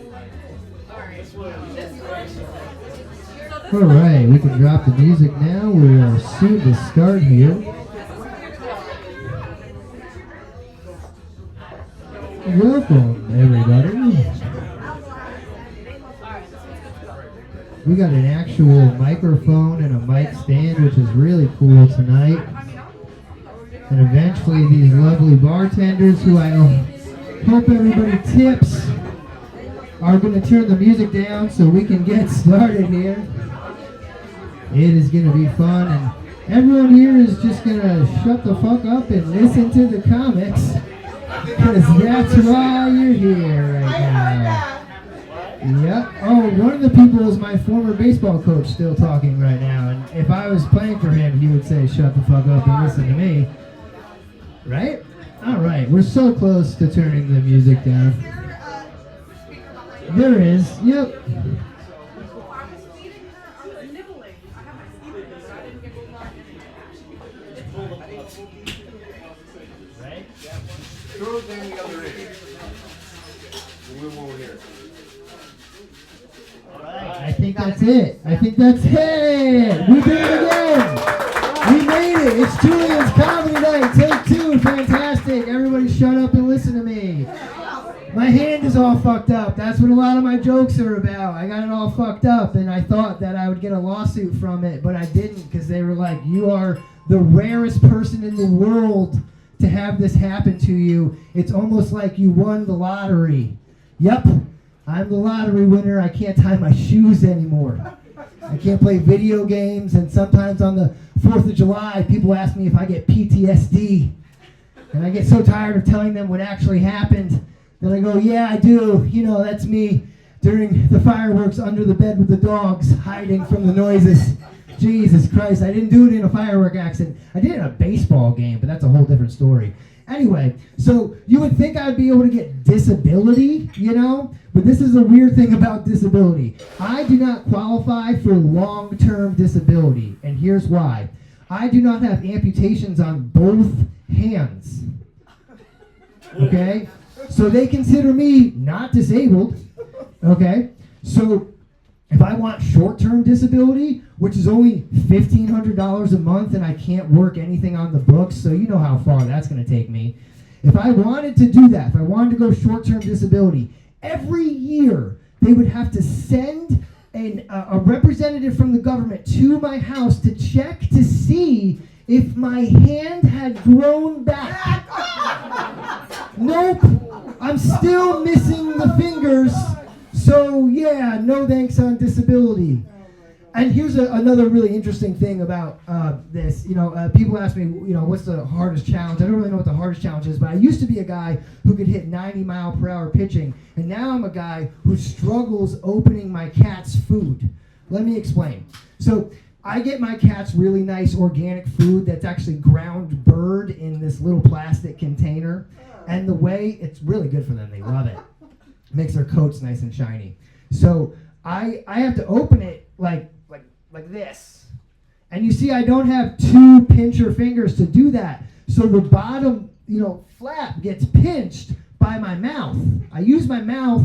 Alright, we can drop the music now. We are soon to start here. Welcome, everybody. We got an actual microphone and a mic stand, which is really cool tonight. And eventually these lovely bartenders, who I hope everybody tips, are going to turn the music down so we can get started here. It is going to be fun, and everyone here is just going to shut the fuck up and listen to the comics, because that's why you're here right now. Yep. Oh, one of the people is my former baseball coach still talking right now, and if I was playing for him, he would say, shut the fuck up and listen to me. Right? Alright, we're so close to turning the music down. There is, yep. Throw it down the other end. We won't hear it. Alright, I think that's it. I think that's it. We did it again. We made it. It's Juliens Comedy Night. Take two. Fantastic. Everybody shut up and listen to me. My hand is all fucked up. That's what a lot of my jokes are about. I got it all fucked up, and I thought that I would get a lawsuit from it, but I didn't, because they were like, you are the rarest person in the world to have this happen to you. It's almost like you won the lottery. Yep, I'm the lottery winner. I can't tie my shoes anymore. I can't play video games, and sometimes on the 4th of July, people ask me if I get PTSD. And I get so tired of telling them what actually happened that I go, yeah, I do. You know, that's me during the fireworks under the bed with the dogs, hiding from the noises. Jesus Christ, I didn't do it in a firework accident. I did it in a baseball game, but that's a whole different story. Anyway, so you would think I would be able to get disability, you know? But this is a weird thing about disability. I do not qualify for long-term disability, and here's why. I do not have amputations on both hands. Okay? So they consider me not disabled. Okay? So if I want short-term disability, which is only $1,500 a month, and I can't work anything on the books, so you know how far that's going to take me. If I wanted to do that, if I wanted to go short-term disability, every year they would have to send a representative from the government to my house to check to see if my hand had grown back. Nope, I'm still missing the fingers. So yeah, no thanks on disability. And here's another really interesting thing about this. You know, people ask me, you know, what's the hardest challenge? I don't really know what the hardest challenge is, but I used to be a guy who could hit 90-mile-per-hour pitching, and now I'm a guy who struggles opening my cat's food. Let me explain. So I get my cats really nice organic food that's actually ground bird in this little plastic container, and the way it's really good for them, they love it. Makes their coats nice and shiny. So I have to open it like this. And you see, I don't have two pincher fingers to do that. So the bottom, you know, flap gets pinched by my mouth. I use my mouth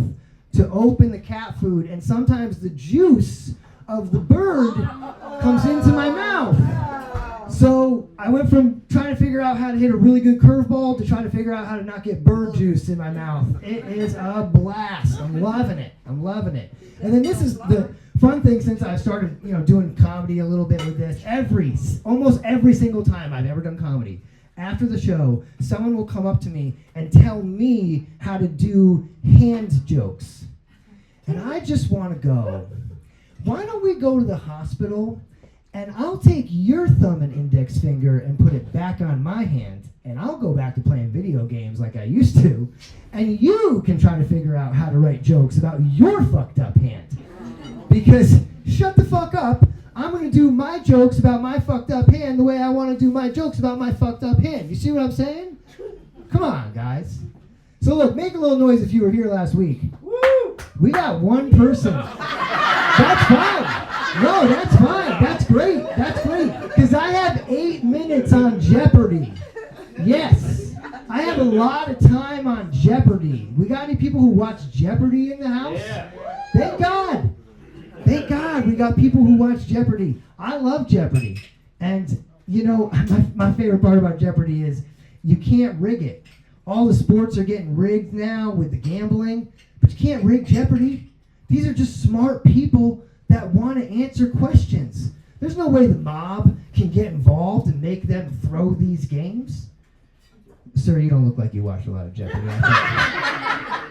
to open the cat food, and sometimes the juice of the bird comes into my mouth. So I went from trying to figure out how to hit a really good curveball to trying to figure out how to not get bird juice in my mouth. It is a blast. I'm loving it. I'm loving it. And then this is the fun thing since I started, you know, doing comedy a little bit with this. Almost every single time I've ever done comedy, after the show, someone will come up to me and tell me how to do hand jokes. And I just want to go, why don't we go to the hospital and I'll take your thumb and index finger and put it back on my hand, and I'll go back to playing video games like I used to, and you can try to figure out how to write jokes about your fucked up hand. Because shut the fuck up, I'm going to do my jokes about my fucked up hand the way I want to do my jokes about my fucked up hand. You see what I'm saying? Come on, guys. So look, make a little noise if you were here last week. Woo! We got one person. That's fine. No, that's fine. That's great. That's great. Because I have 8 minutes on Jeopardy. Yes. I have a lot of time on Jeopardy. Jeopardy. We got any people who watch Jeopardy in the house? Yeah. Thank God. Thank God we got people who watch Jeopardy. I love Jeopardy. And, you know, my favorite part about Jeopardy is you can't rig it. All the sports are getting rigged now with the gambling, but you can't rig Jeopardy. These are just smart people that want to answer questions. There's no way the mob can get involved and make them throw these games. Sir, you don't look like you watch a lot of Jeopardy.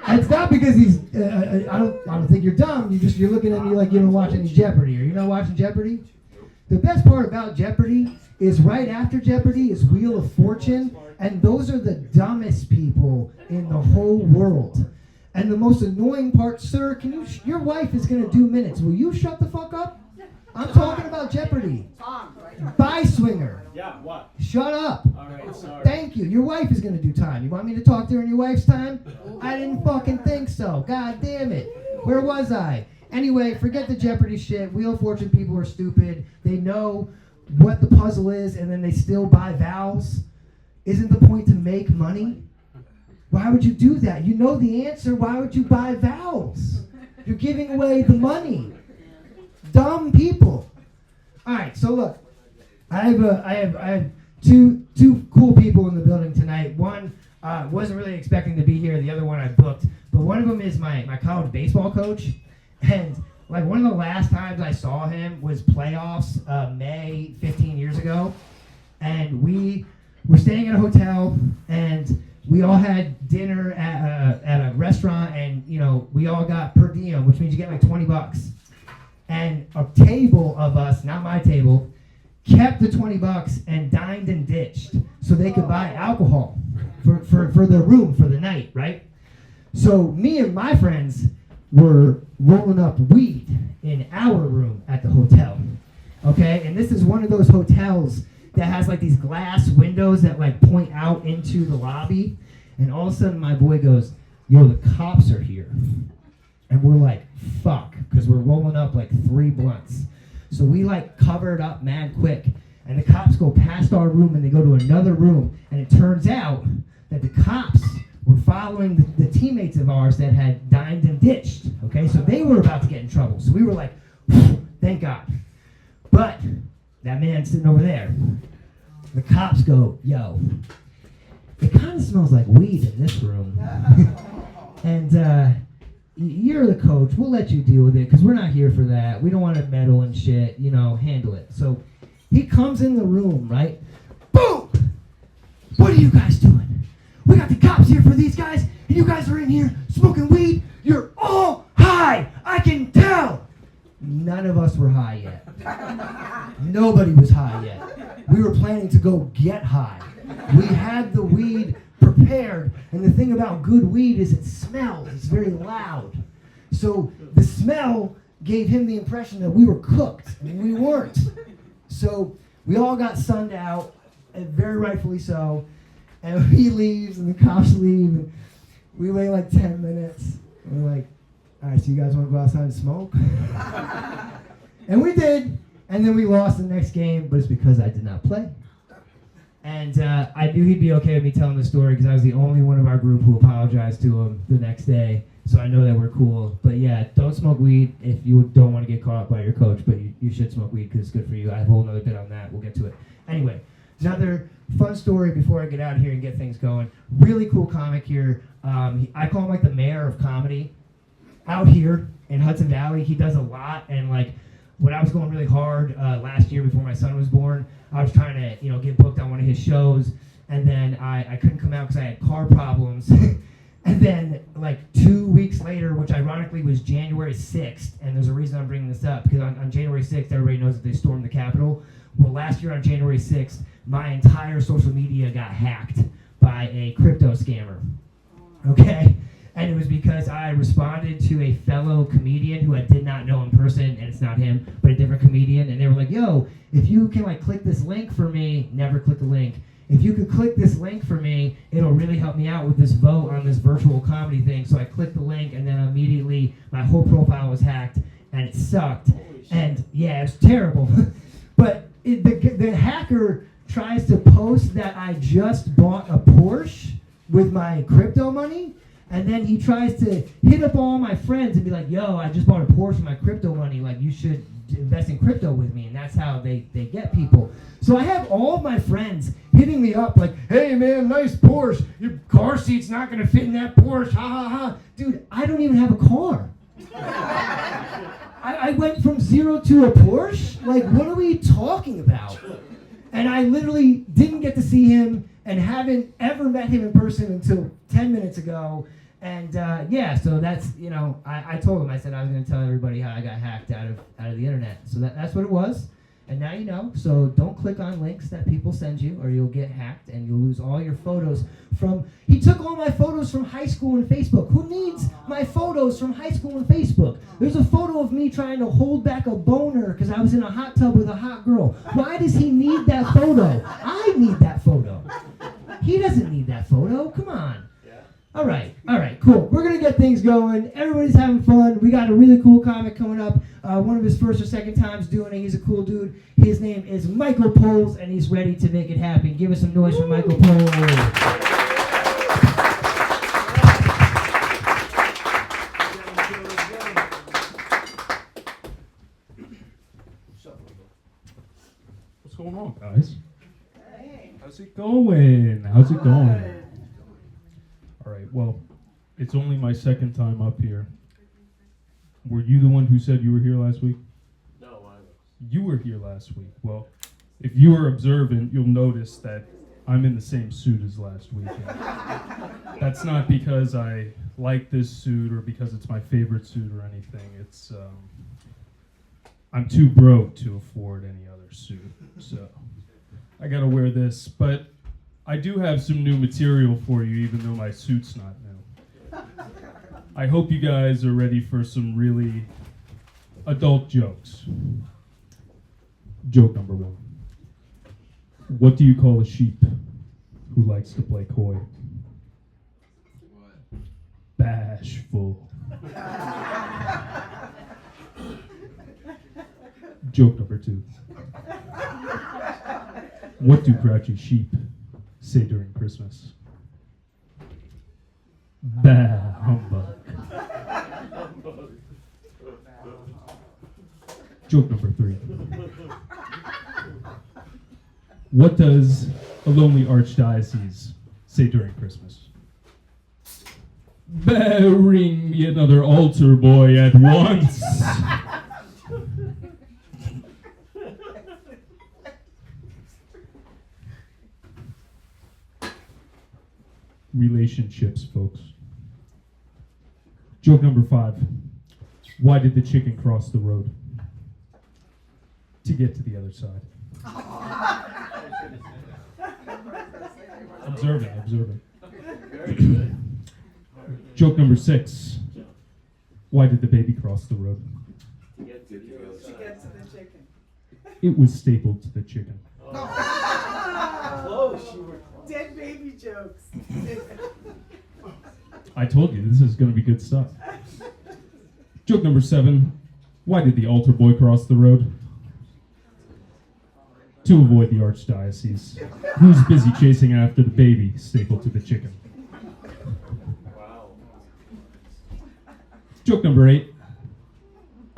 And it's not because he's. I don't think you're dumb. You're looking at me like you don't watch any Jeopardy. Are you not watching Jeopardy? The best part about Jeopardy is right after Jeopardy is Wheel of Fortune, and those are the dumbest people in the whole world. And the most annoying part, sir, can you? Your wife is gonna do minutes. Will you shut the fuck up? I'm talking about Jeopardy. Bye, swinger. Yeah, what? Shut up. All right, sorry. Thank you. Your wife is gonna do time. You want me to talk during your wife's time? I didn't fucking think so. God damn it. Where was I? Anyway, forget the Jeopardy shit. Wheel of Fortune people are stupid. They know what the puzzle is, and then they still buy vowels. Isn't the point to make money? Why would you do that? You know the answer. Why would you buy vowels? You're giving away the money. Dumb people. All right, so look, I have two cool people in the building tonight. One wasn't really expecting to be here. The other one I booked, but one of them is my college baseball coach, and like one of the last times I saw him was playoffs, May 15 years ago, and we were staying at a hotel, and we all had dinner at a restaurant, and you know we all got per diem, which means you get like $20. And a table of us, not my table, kept the $20 and dined and ditched so they could buy alcohol for their room for the night, right? So me and my friends were rolling up weed in our room at the hotel, okay? And this is one of those hotels that has like these glass windows that like point out into the lobby. And all of a sudden my boy goes, yo, the cops are here. And we're like, fuck, because we're rolling up like 3 blunts. So we like covered up mad quick. And the cops go past our room and they go to another room. And it turns out that the cops were following the teammates of ours that had dined and ditched. Okay, so they were about to get in trouble. So we were like, thank God. But that man sitting over there, the cops go, yo, it kind of smells like weed in this room. And you're the coach. We'll let you deal with it because we're not here for that. We don't want to meddle and shit. You know, handle it. So he comes in the room, right? Boom! What are you guys doing? We got the cops here for these guys, and you guys are in here smoking weed. You're all high. I can tell. None of us were high yet. Nobody was high yet. We were planning to go get high. We had the weed prepared, and the thing about good weed is it smells. It's very loud. So the smell gave him the impression that we were cooked, and we weren't. So we all got sunned out, and very rightfully so, and he leaves, and the cops leave, and we wait like 10 minutes, and we're like, all right, so you guys want to go outside and smoke? And we did, and then we lost the next game, but it's because I did not play. And I knew he'd be okay with me telling the story because I was the only one of our group who apologized to him the next day. So I know that we're cool. But yeah, don't smoke weed if you don't want to get caught up by your coach. But you should smoke weed because it's good for you. I have a whole other bit on that. We'll get to it. Anyway, another fun story before I get out of here and get things going. Really cool comic here. I call him like the mayor of comedy. Out here in Hudson Valley, he does a lot. And like when I was going really hard last year before my son was born, I was trying to, get booked on one of his shows, and then I couldn't come out because I had car problems. And then, like 2 weeks later, which ironically was January 6th, and there's a reason I'm bringing this up, because on January 6th, everybody knows that they stormed the Capitol. Well, last year on January 6th, my entire social media got hacked by a crypto scammer. Okay? And it was because I responded to a fellow comedian who I did not know in person, and it's not him, but a different comedian, and they were like, yo, if you can click this link for me, never click the link. If you could click this link for me, it'll really help me out with this vote on this virtual comedy thing. So I clicked the link, and then immediately my whole profile was hacked, and it sucked. And yeah, it's terrible. But the hacker tries to post that I just bought a Porsche with my crypto money, And then he tries to hit up all my friends and be like, yo, I just bought a Porsche with my crypto money. Like, you should invest in crypto with me. And that's how they get people. So I have all of my friends hitting me up like, hey, man, nice Porsche. Your car seat's not going to fit in that Porsche. Ha, ha, ha. Dude, I don't even have a car. I went from 0 to a Porsche? Like, what are we talking about? And I literally didn't get to see him and haven't ever met him in person until 10 minutes ago. And so that's, I told him, I said I was going to tell everybody how I got hacked out of the internet. So that's what it was. And now you know. So don't click on links that people send you or you'll get hacked and you'll lose all your photos he took all my photos from high school and Facebook. Who needs my photos from high school and Facebook? There's a photo of me trying to hold back a boner because I was in a hot tub with a hot girl. Why does he need that photo? I need that photo. He doesn't need that photo. Come on. All right, cool. We're going to get things going. Everybody's having fun. We got a really cool comic coming up. One of his first or second times doing it. He's a cool dude. His name is Michael Poles, and he's ready to make it happen. Give us some noise for Michael Poles. What's going on, guys? How's it going? All right, well, it's only my second time up here. Were you the one who said you were here last week? No, I was. You were here last week. Well, if you were observant, you'll notice that I'm in the same suit as last week. That's not because I like this suit or because it's my favorite suit or anything. It's, I'm too broke to afford any other suit, so I gotta wear this. But I do have some new material for you, even though my suit's not new. I hope you guys are ready for some really adult jokes. Joke number 1. What do you call a sheep who likes to play coy? What? Bashful. Joke number 2. What do grouchy sheep say during Christmas? Bah humbug. Joke number 3. What does a lonely archdiocese say during Christmas? Ring me another altar boy at once. Relationships, folks. Joke number 5. Why did the chicken cross the road? To get to the other side. Observing. Very good. Joke number 6. Why did the baby cross the road? To get to the other side. Get to the chicken. It was stapled to the chicken. Close, you were close. Dead baby jokes. I told you, this is going to be good stuff. Joke number 7. Why did the altar boy cross the road? To avoid the archdiocese, who's busy chasing after the baby stapled to the chicken. Wow. Joke number 8.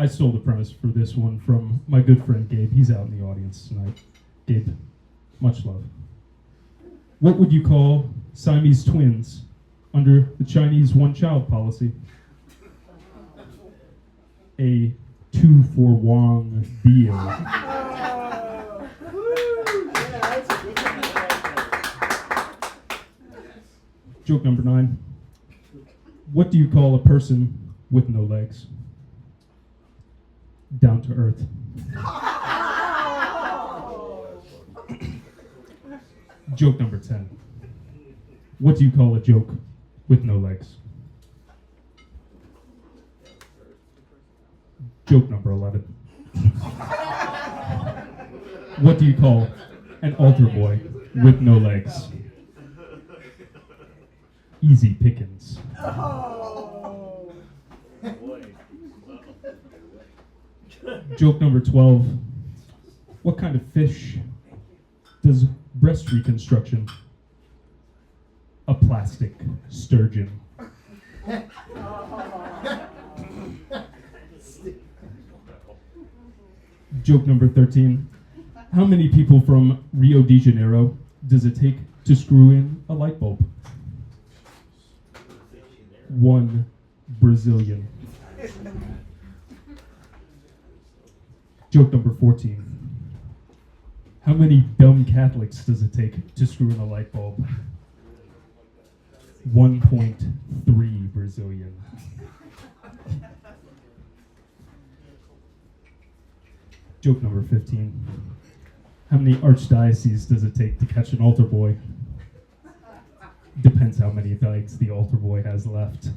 I stole the premise for this one from my good friend Gabe. He's out in the audience tonight. Gabe, much love. What would you call Siamese twins under the Chinese one-child policy? A 2-for-1 deal. Joke number 9. What do you call a person with no legs? Down to earth. Joke number 10. What do you call a joke with no legs? Joke number 11. What do you call an altar boy with no legs? Easy pickings. Joke number 12. What kind of fish does breast reconstruction? A plastic sturgeon. Joke number 13. How many people from Rio de Janeiro does it take to screw in a light bulb? 1 Brazilian. Joke number 14. How many dumb Catholics does it take to screw in a light bulb? 1.3 Brazilian. Joke number 15. How many archdioceses does it take to catch an altar boy? Depends how many legs the altar boy has left.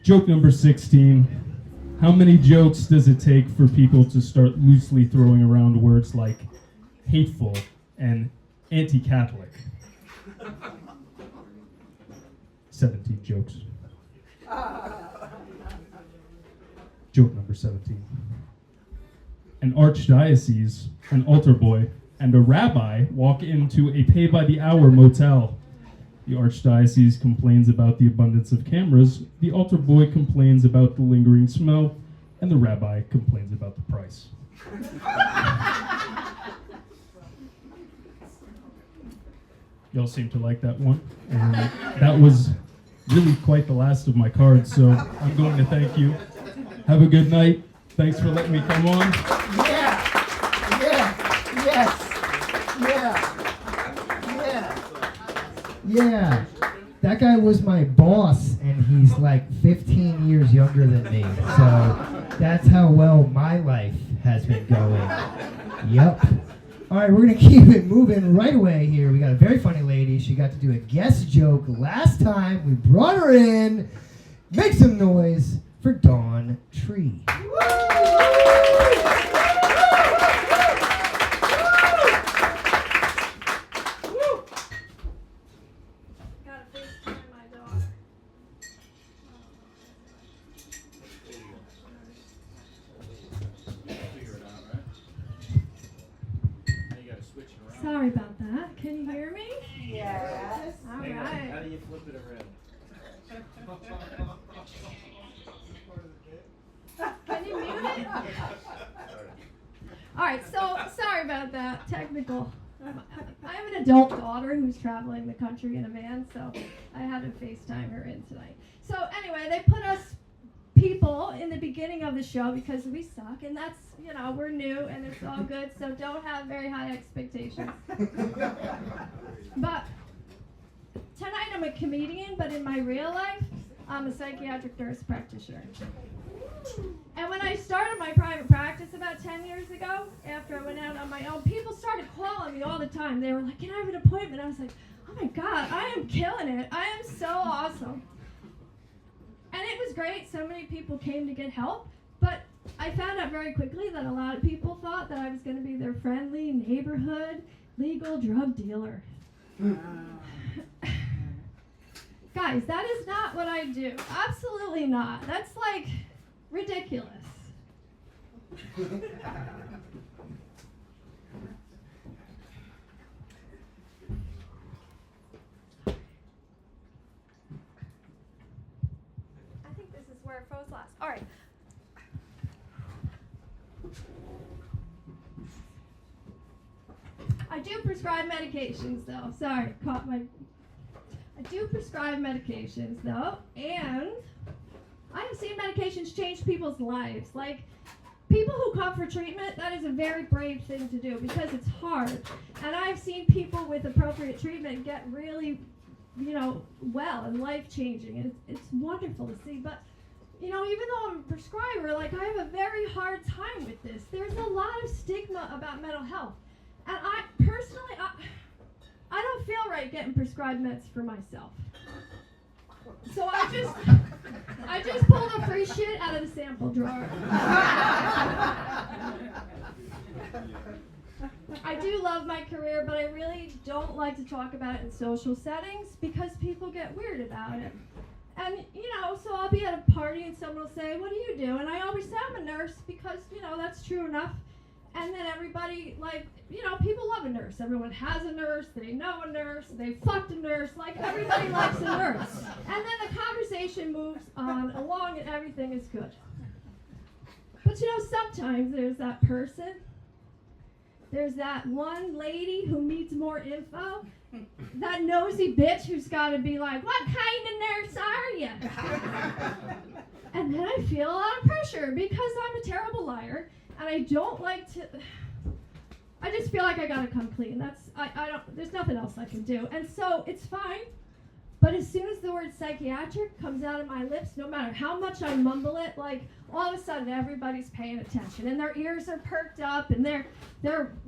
Joke number 16. How many jokes does it take for people to start loosely throwing around words like hateful and anti-Catholic? 17 jokes. Joke number 17. An archdiocese, an altar boy, and a rabbi walk into a pay-by-the-hour motel. The archdiocese complains about the abundance of cameras, the altar boy complains about the lingering smell, and the rabbi complains about the price. Y'all seem to like that one. And that was really quite the last of my cards, so I'm going to thank you. Have a good night. Thanks for letting me come on. Yeah. That guy was my boss, and he's like 15 years younger than me. So that's how well my life has been going. Yep. All right, we're going to keep it moving right away here. We got a very funny lady. She got to do a guest joke last time. We brought her in. Make some noise for Dawn Tree. Sorry about that. Can you hear me? Yes. All right. How do you flip it around? Can you mute it? All right, so sorry about that. Technical. I have an adult daughter who's traveling the country in a van, so I had to FaceTime her in tonight. So anyway, they put us people in the beginning of the show because we suck, and that's, you know, we're new and it's all good, so don't have very high expectations. But tonight I'm a comedian, but in my real life, I'm a psychiatric nurse practitioner. And when I started my private practice about 10 years ago, after I went out on my own, people started calling me all the time. They were like, "Can I have an appointment?" I was like, "Oh my God, I am killing it. I am so awesome." And it was great. So many people came to get help. But I found out very quickly that a lot of people thought that I was going to be their friendly neighborhood legal drug dealer. Guys, that is not what I do. Absolutely not. That's like ridiculous. I think this is where it froze last. All right. I do prescribe medications, though. Sorry, caught my... I do prescribe medications, though, and I have seen medications change people's lives. Like, people who come for treatment, that is a very brave thing to do because it's hard. And I've seen people with appropriate treatment get really, you know, well and life-changing. And it's wonderful to see. But, you know, even though I'm a prescriber, like, I have a very hard time with this. There's a lot of stigma about mental health. And I, personally, I don't feel right getting prescribed meds for myself. So I just pulled a free shit out of the sample drawer. I do love my career, but I really don't like to talk about it in social settings because people get weird about it. And, you know, so I'll be at a party and someone will say, "What do you do?" And I always say I'm a nurse because, you know, that's true enough. And then everybody, like, you know, people love a nurse. Everyone has a nurse. They know a nurse. They fucked a nurse. Like, everybody likes a nurse. And then the conversation moves on along and everything is good. But, you know, sometimes there's that person. There's that one lady who needs more info. That nosy bitch who's got to be like, what kind of nurse are you? And then I feel a lot of pressure because I'm a terrible liar. And I don't like to, I just feel like I gotta come clean. There's nothing else I can do. And so it's fine, but as soon as the word psychiatric comes out of my lips, no matter how much I mumble it, like all of a sudden everybody's paying attention and their ears are perked up and they're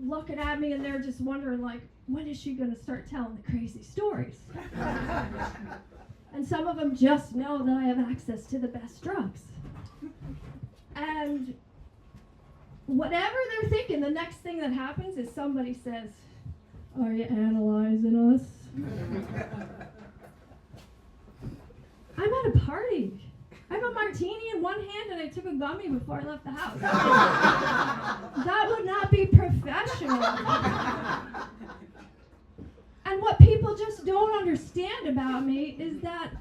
looking at me and they're just wondering like, when is she gonna start telling the crazy stories? And some of them just know that I have access to the best drugs. And whatever they're thinking, the next thing that happens is somebody says, are you analyzing us? I'm at a party. I have a martini in one hand and I took a gummy before I left the house. That would not be professional. And what people just don't understand about me is that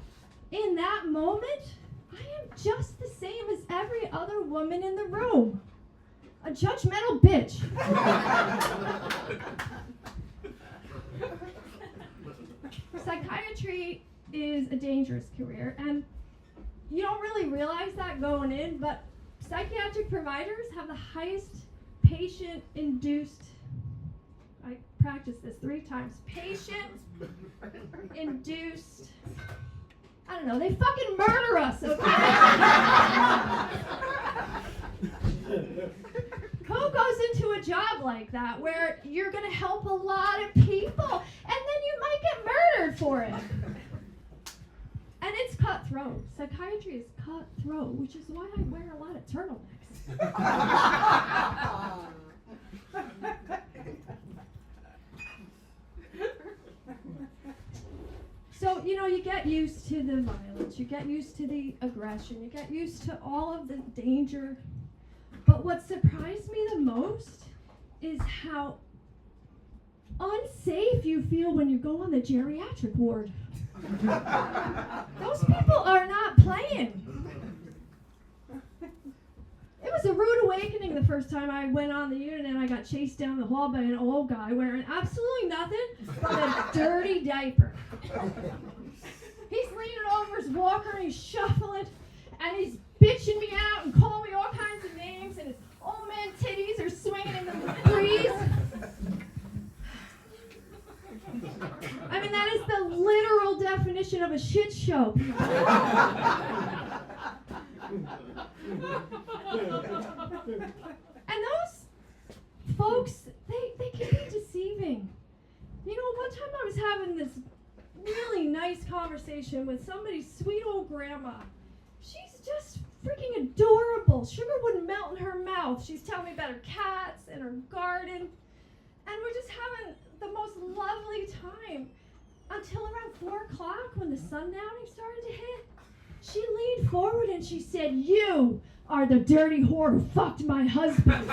in that moment, I am just the same as every other woman in the room. A judgmental bitch. Psychiatry is a dangerous career, and you don't really realize that going in, but psychiatric providers have the highest patient-induced, I practiced this 3 times, patient-induced, I don't know, they fucking murder us, okay? Who goes into a job like that where you're going to help a lot of people and then you might get murdered for it? And it's cutthroat. Psychiatry is cutthroat, which is why I wear a lot of turtlenecks. So, you know, you get used to the violence, you get used to the aggression, you get used to all of the danger. But what surprised me the most is how unsafe you feel when you go on the geriatric ward. Those people are not playing. It was a rude awakening the first time I went on the unit and I got chased down the hall by an old guy wearing absolutely nothing but a dirty diaper. He's leaning over his walker and he's shuffling and he's bitching me out and calling me all kinds of names and his old man titties are swinging in the breeze. I mean, that is the literal definition of a shit show. And those folks, they can be deceiving. You know, one time I was having this really nice conversation with somebody's sweet old grandma. She's just freaking adorable. Sugar wouldn't melt in her mouth. She's telling me about her cats and her garden. And we're just having the most lovely time until around 4 o'clock when the sundowning started to hit. She leaned forward and she said, "You are the dirty whore who fucked my husband."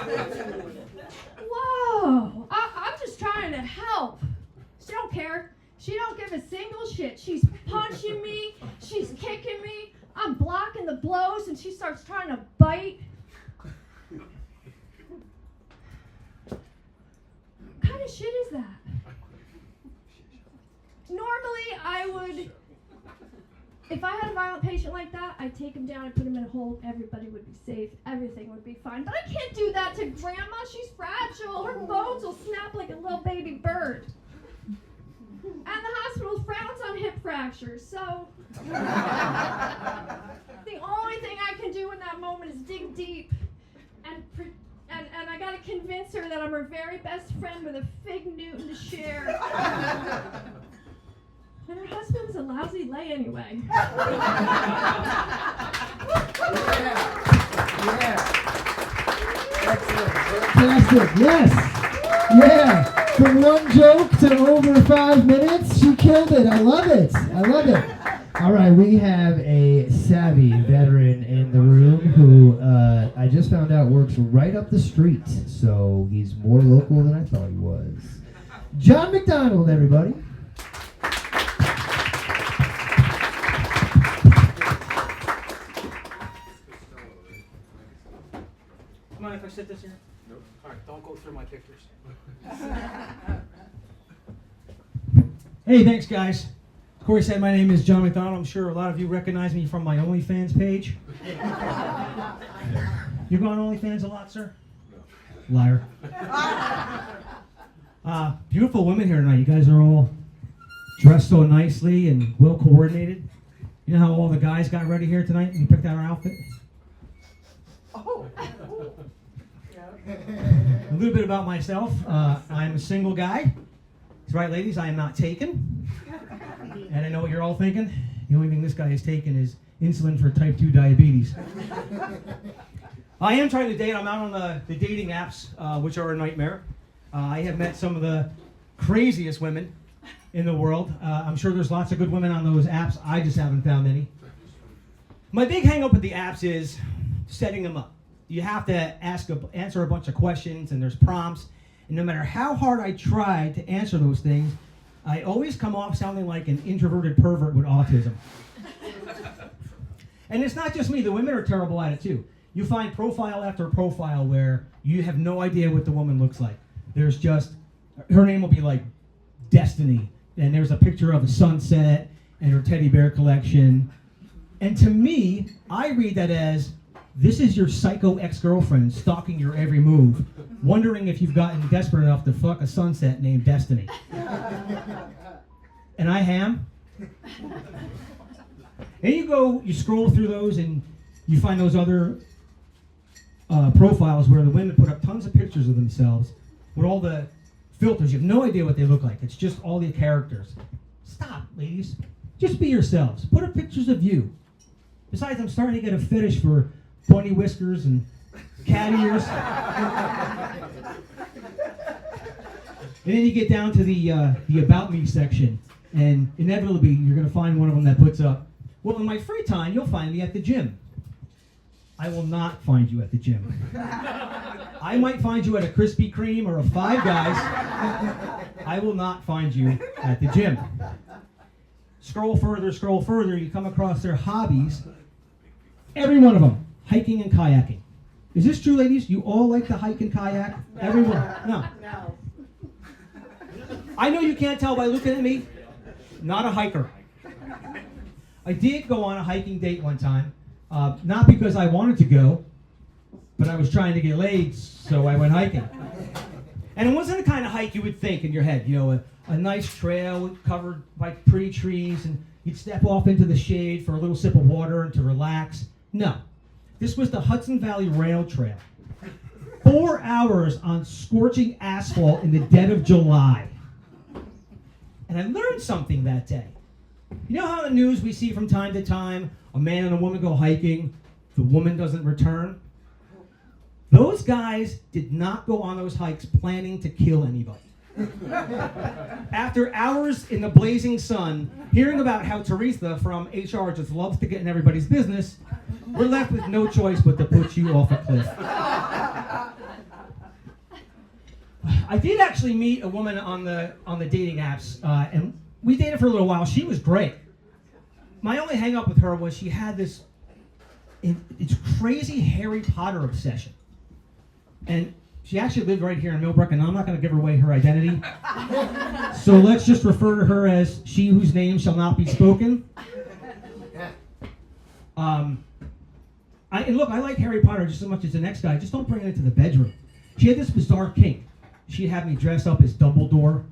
Whoa, I'm just trying to help. She don't care. She don't give a single shit. She's punching me. She's kicking me. I'm blocking the blows and she starts trying to bite. What kind of shit is that? Normally I would, if I had a violent patient like that, I'd take him down and put him in a hold. Everybody would be safe. Everything would be fine. But I can't do that to Grandma. She's fragile. Her bones will snap like a little baby bird. And the hospital frowns on hip fractures, so the only thing I can do in that moment is dig deep and I gotta convince her that I'm her very best friend with a fig Newton to share. And her husband was a lousy lay anyway. Fantastic, yes. Yeah. From one joke to over 5 minutes, she killed it. I love it. I love it. All right, we have a savvy veteran in the room who I just found out works right up the street, so he's more local than I thought he was. John McDonald, everybody. Mind if I sit this here? Nope. All right, don't go through my pictures. Hey, thanks, guys. Corey said my name is John McDonald. I'm sure a lot of you recognize me from my OnlyFans page. You go on OnlyFans a lot, sir? No. Liar. Beautiful women here tonight. You guys are all dressed so nicely and well coordinated. You know how all the guys got ready here tonight when you picked out our outfit? Oh. A little bit about myself. I'm a single guy. That's right, ladies, I am not taken. And I know what you're all thinking. The only thing this guy has taken is insulin for type 2 diabetes. I am trying to date. I'm out on the dating apps, which are a nightmare. I have met some of the craziest women in the world. I'm sure there's lots of good women on those apps. I just haven't found any. My big hang up with the apps is setting them up. You have to answer a bunch of questions, and there's prompts. And no matter how hard I try to answer those things, I always come off sounding like an introverted pervert with autism. And it's not just me. The women are terrible at it, too. You find profile after profile where you have no idea what the woman looks like. There's just, her name will be like Destiny. And there's a picture of a sunset and her teddy bear collection. And to me, I read that as, this is your psycho ex-girlfriend stalking your every move, wondering if you've gotten desperate enough to fuck a sunset named Destiny. And I am. And you scroll through those and you find those other profiles where the women put up tons of pictures of themselves with all the filters. You have no idea what they look like. It's just all the characters. Stop, ladies. Just be yourselves. Put up pictures of you. Besides, I'm starting to get a fetish for bunny whiskers and cat ears. And then you get down to the About Me section, and inevitably you're going to find one of them that puts up, well, in my free time, you'll find me at the gym. I will not find you at the gym. I might find you at a Krispy Kreme or a Five Guys. I will not find you at the gym. Scroll further, you come across their hobbies. Every one of them. Hiking and kayaking. Is this true, ladies? You all like to hike and kayak? No. Everyone? No. No. I know you can't tell by looking at me. Not a hiker. I did go on a hiking date one time. Not because I wanted to go, but I was trying to get laid, so I went hiking. And it wasn't the kind of hike you would think in your head. You know, a nice trail covered by pretty trees, and you'd step off into the shade for a little sip of water and to relax. No. This was the Hudson Valley Rail Trail. 4 hours on scorching asphalt in the dead of July. And I learned something that day. You know how in the news we see from time to time, a man and a woman go hiking, the woman doesn't return? Those guys did not go on those hikes planning to kill anybody. After hours in the blazing sun, hearing about how Teresa from HR just loves to get in everybody's business, we're left with no choice but to put you off a cliff. I did actually meet a woman on the dating apps, and we dated for a little while. She was great. My only hang up with her was she had this it's crazy Harry Potter obsession. And she actually lived right here in Millbrook, and I'm not going to give away her identity. So let's just refer to her as she whose name shall not be spoken. And look, I like Harry Potter just as much as the next guy. Just don't bring it into the bedroom. She had this bizarre kink. She'd have me dress up as Dumbledore.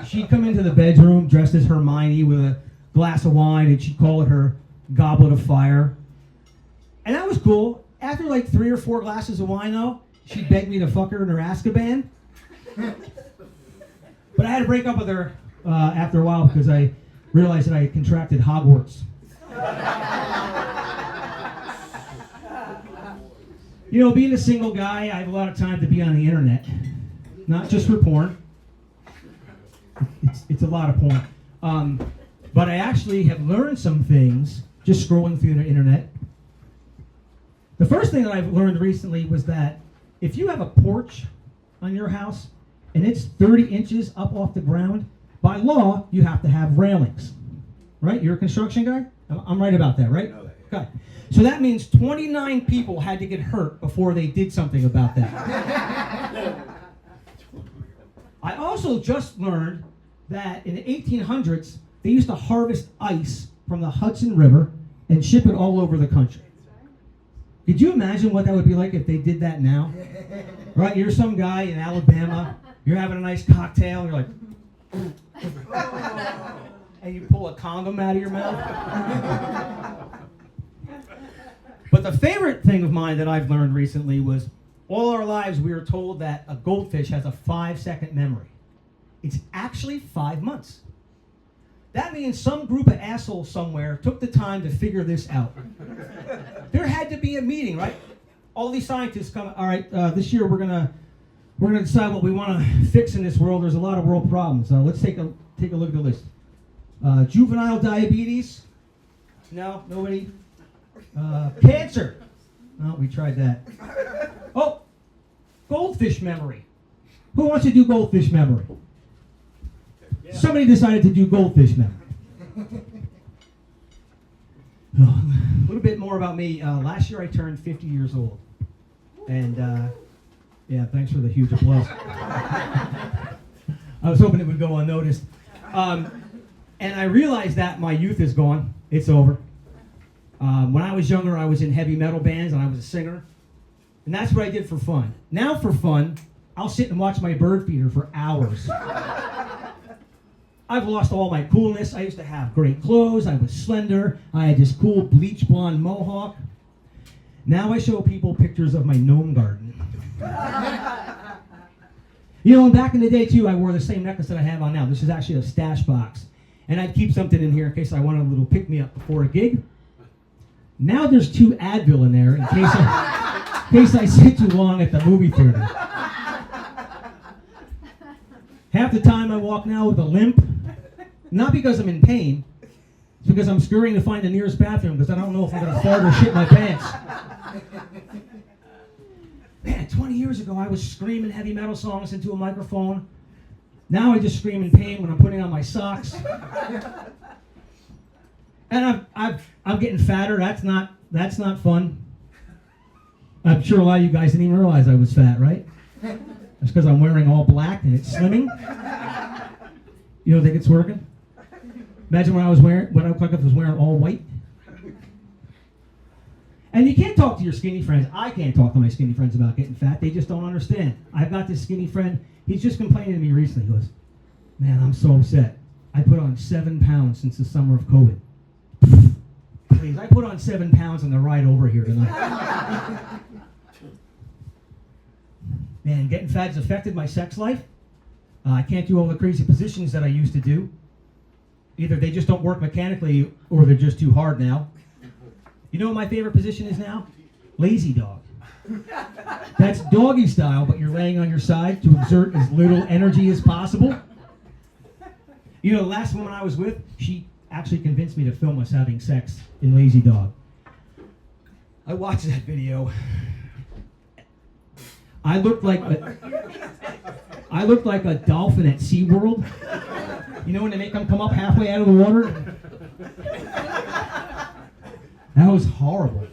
She'd come into the bedroom dressed as Hermione with a glass of wine, and she'd call it her goblet of fire. And that was cool. After like 3 or 4 glasses of wine, though, she begged me to fuck her in her Azkaban. But I had to break up with her after a while because I realized that I had contracted Hogwarts. You know, being a single guy, I have a lot of time to be on the internet. Not just for porn. It's a lot of porn. But I actually have learned some things just scrolling through the internet. The first thing that I've learned recently was that if you have a porch on your house and it's 30 inches up off the ground, by law, you have to have railings. Right? You're a construction guy? I'm right about that, right? Okay. So that means 29 people had to get hurt before they did something about that. I also just learned that in the 1800s, they used to harvest ice from the Hudson River and ship it all over the country. Could you imagine what that would be like if they did that now? Right? You're some guy in Alabama, you're having a nice cocktail, and you're like, and you pull a condom out of your mouth. But the favorite thing of mine that I've learned recently was all our lives we were told that a goldfish has a 5-second memory. It's actually 5 months. That means some group of assholes somewhere took the time to figure this out. There had to be a meeting, right? All these scientists come, all right, this year we're gonna decide what we want to fix in this world. There's a lot of world problems. Let's take a look at the list. Juvenile diabetes? No, nobody. Cancer? No, we tried that. Oh, goldfish memory. Who wants to do goldfish memory? Yeah. Somebody decided to do goldfish memory. A little bit more about me. Last year I turned 50 years old. And, yeah, thanks for the huge applause. I was hoping it would go unnoticed. And I realized that my youth is gone. It's over. When I was younger, I was in heavy metal bands and I was a singer. And that's what I did for fun. Now for fun, I'll sit and watch my bird feeder for hours. I've lost all my coolness. I used to have great clothes. I was slender. I had this cool bleach blonde mohawk. Now I show people pictures of my gnome garden. You know, and back in the day too, I wore the same necklace that I have on now. This is actually a stash box. And I'd keep something in here in case I wanted a little pick-me-up before a gig. Now there's 2 Advil in there in case I sit too long at the movie theater. Half the time I walk now with a limp, not because I'm in pain, it's because I'm scurrying to find the nearest bathroom because I don't know if I'm going to fart or shit my pants. Man, 20 years ago I was screaming heavy metal songs into a microphone. Now I just scream in pain when I'm putting on my socks. And I'm getting fatter. That's not fun. I'm sure a lot of you guys didn't even realize I was fat, right? That's because I'm wearing all black and it's slimming. You don't think it's working? Imagine what I looked like if I was wearing all white. And you can't talk to your skinny friends. I can't talk to my skinny friends about getting fat. They just don't understand. I've got this skinny friend. He's just complaining to me recently. He goes, man, I'm so upset. I put on 7 pounds since the summer of COVID. Please, I put on 7 pounds on the ride over here tonight. Man, getting fat has affected my sex life. I can't do all the crazy positions that I used to do. Either they just don't work mechanically or they're just too hard now. You know what my favorite position is now? Lazy dog. That's doggy style, but you're laying on your side to exert as little energy as possible. You know, the last woman I was with, she actually convinced me to film us having sex in Lazy Dog. I watched that video. I looked like a dolphin at SeaWorld. You know when they make them come up halfway out of the water? That was horrible.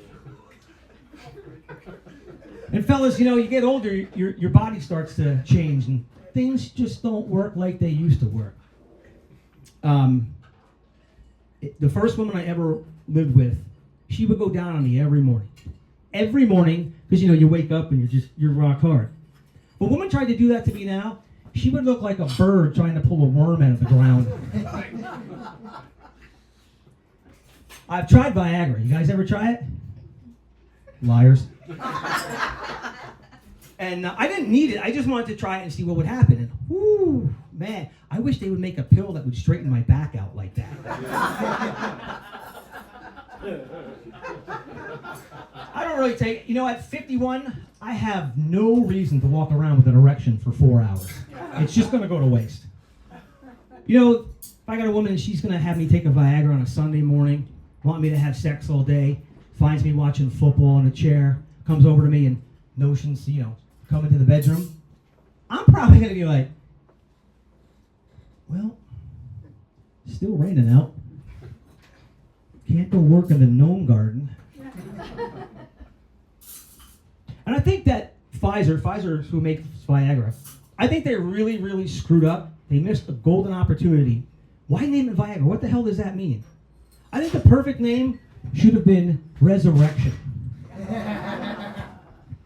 And fellas, you know, you get older, your body starts to change, and things just don't work like they used to work. The first woman I ever lived with, she would go down on me every morning. Every morning, because you know, you wake up and you're rock hard. But a woman tried to do that to me now, she would look like a bird trying to pull a worm out of the ground. I've tried Viagra. You guys ever try it? Liars. And I didn't need it. I just wanted to try it and see what would happen. And whoo, man, I wish they would make a pill that would straighten my back out like that. I don't really take, you know, at 51, I have no reason to walk around with an erection for 4 hours. It's just going to go to waste. You know, If I got a woman and she's going to have me take a Viagra on a Sunday morning, want me to have sex all day, finds me watching football in a chair, comes over to me and notions, come into the bedroom, I'm probably going to be like, well, still raining out. Can't go work in the gnome garden. And I think that Pfizer who makes Viagra, I think they really, really screwed up. They missed a golden opportunity. Why name it Viagra? What the hell does that mean? I think the perfect name should have been Resurrection.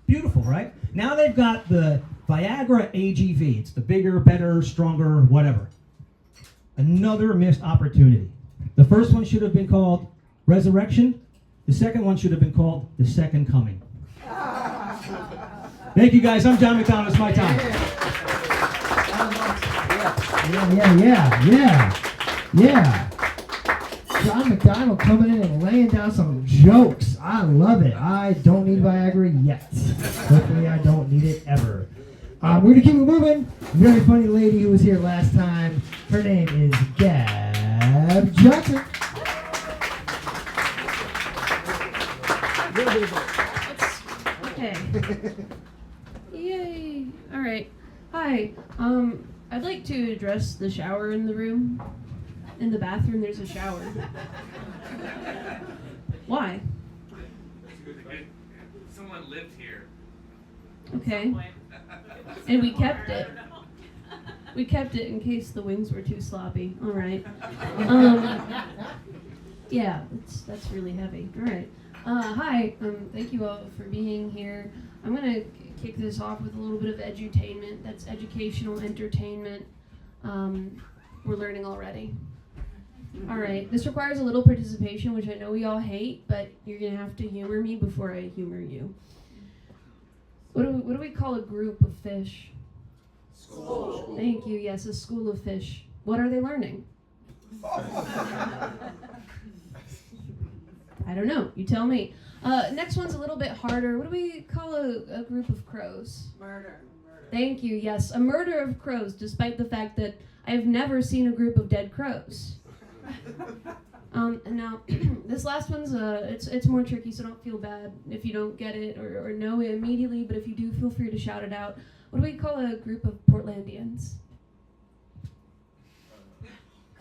Beautiful, right? Now they've got the Viagra AGV. It's the bigger, better, stronger, whatever. Another missed opportunity. The first one should have been called Resurrection. The second one should have been called The Second Coming. Thank you, guys. I'm John McDonald. It's my time. Yeah. John McDonald coming in and laying down some jokes. I love it. I don't need Viagra yet. Hopefully I don't need it ever. We're going to keep it moving. Very funny lady who was here last time. Her name is Gab Johnson. Okay. Yay. All right. Hi. I'd like to address the shower in the room. In the bathroom, there's a shower. Why? Someone lived here. Okay. And we kept it. We kept it in case the wings were too sloppy. All right. Yeah, that's really heavy. All right. Hi. Thank you all for being here. I'm gonna kick this off with a little bit of edutainment. That's educational entertainment. We're learning already. All right. This requires a little participation, which I know we all hate, but you're gonna have to humor me before I humor you. What do we call a group of fish? School. Thank you. Yes, a school of fish. What are they learning? I don't know. You tell me. Next one's a little bit harder. What do we call a group of crows? Murder. Thank you. Yes, a murder of crows, despite the fact that I have never seen a group of dead crows. And now, this last one's it's more tricky, so don't feel bad if you don't get it or know it immediately. But if you do, feel free to shout it out. What do we call a group of Portlandians?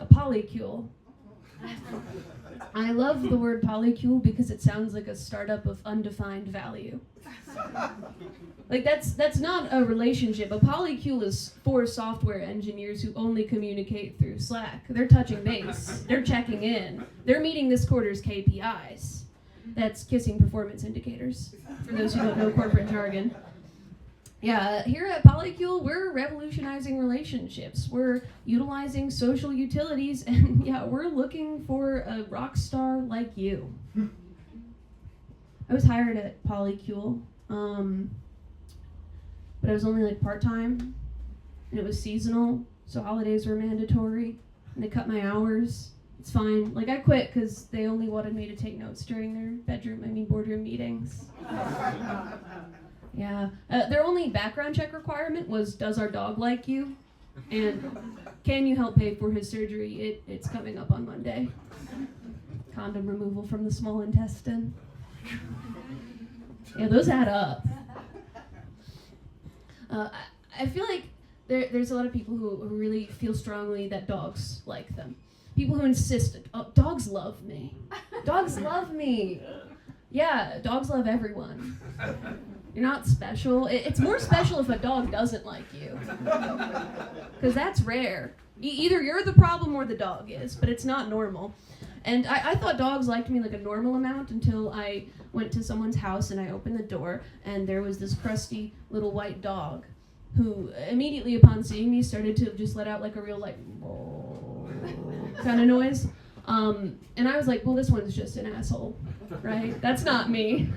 A polycule. I love the word polycule because it sounds like a startup of undefined value. Like that's not a relationship. A polycule is for software engineers who only communicate through Slack. They're touching base. They're checking in. They're meeting this quarter's KPIs. That's kissing performance indicators, for those who don't know corporate jargon. Yeah, here at Polycule, we're revolutionizing relationships. We're utilizing social utilities, and yeah, we're looking for a rock star like you. I was hired at Polycule, but I was only like part-time, and it was seasonal, so holidays were mandatory, and they cut my hours. It's fine. Like, I quit because they only wanted me to take notes during their boardroom meetings. Yeah. Their only background check requirement was, does our dog like you? And can you help pay for his surgery? It's coming up on Monday. Condom removal from the small intestine. Yeah, those add up. I feel like there's a lot of people who really feel strongly that dogs like them. People who insist, oh, dogs love me. Dogs love me. Yeah, dogs love everyone. You're not special. It's more special if a dog doesn't like you. Because that's rare. Either you're the problem or the dog is, but it's not normal. And I thought dogs liked me like a normal amount until I went to someone's house and I opened the door and there was this crusty little white dog who immediately upon seeing me started to just let out like a real like kind of noise. And I was like, well, this one's just an asshole, right? That's not me.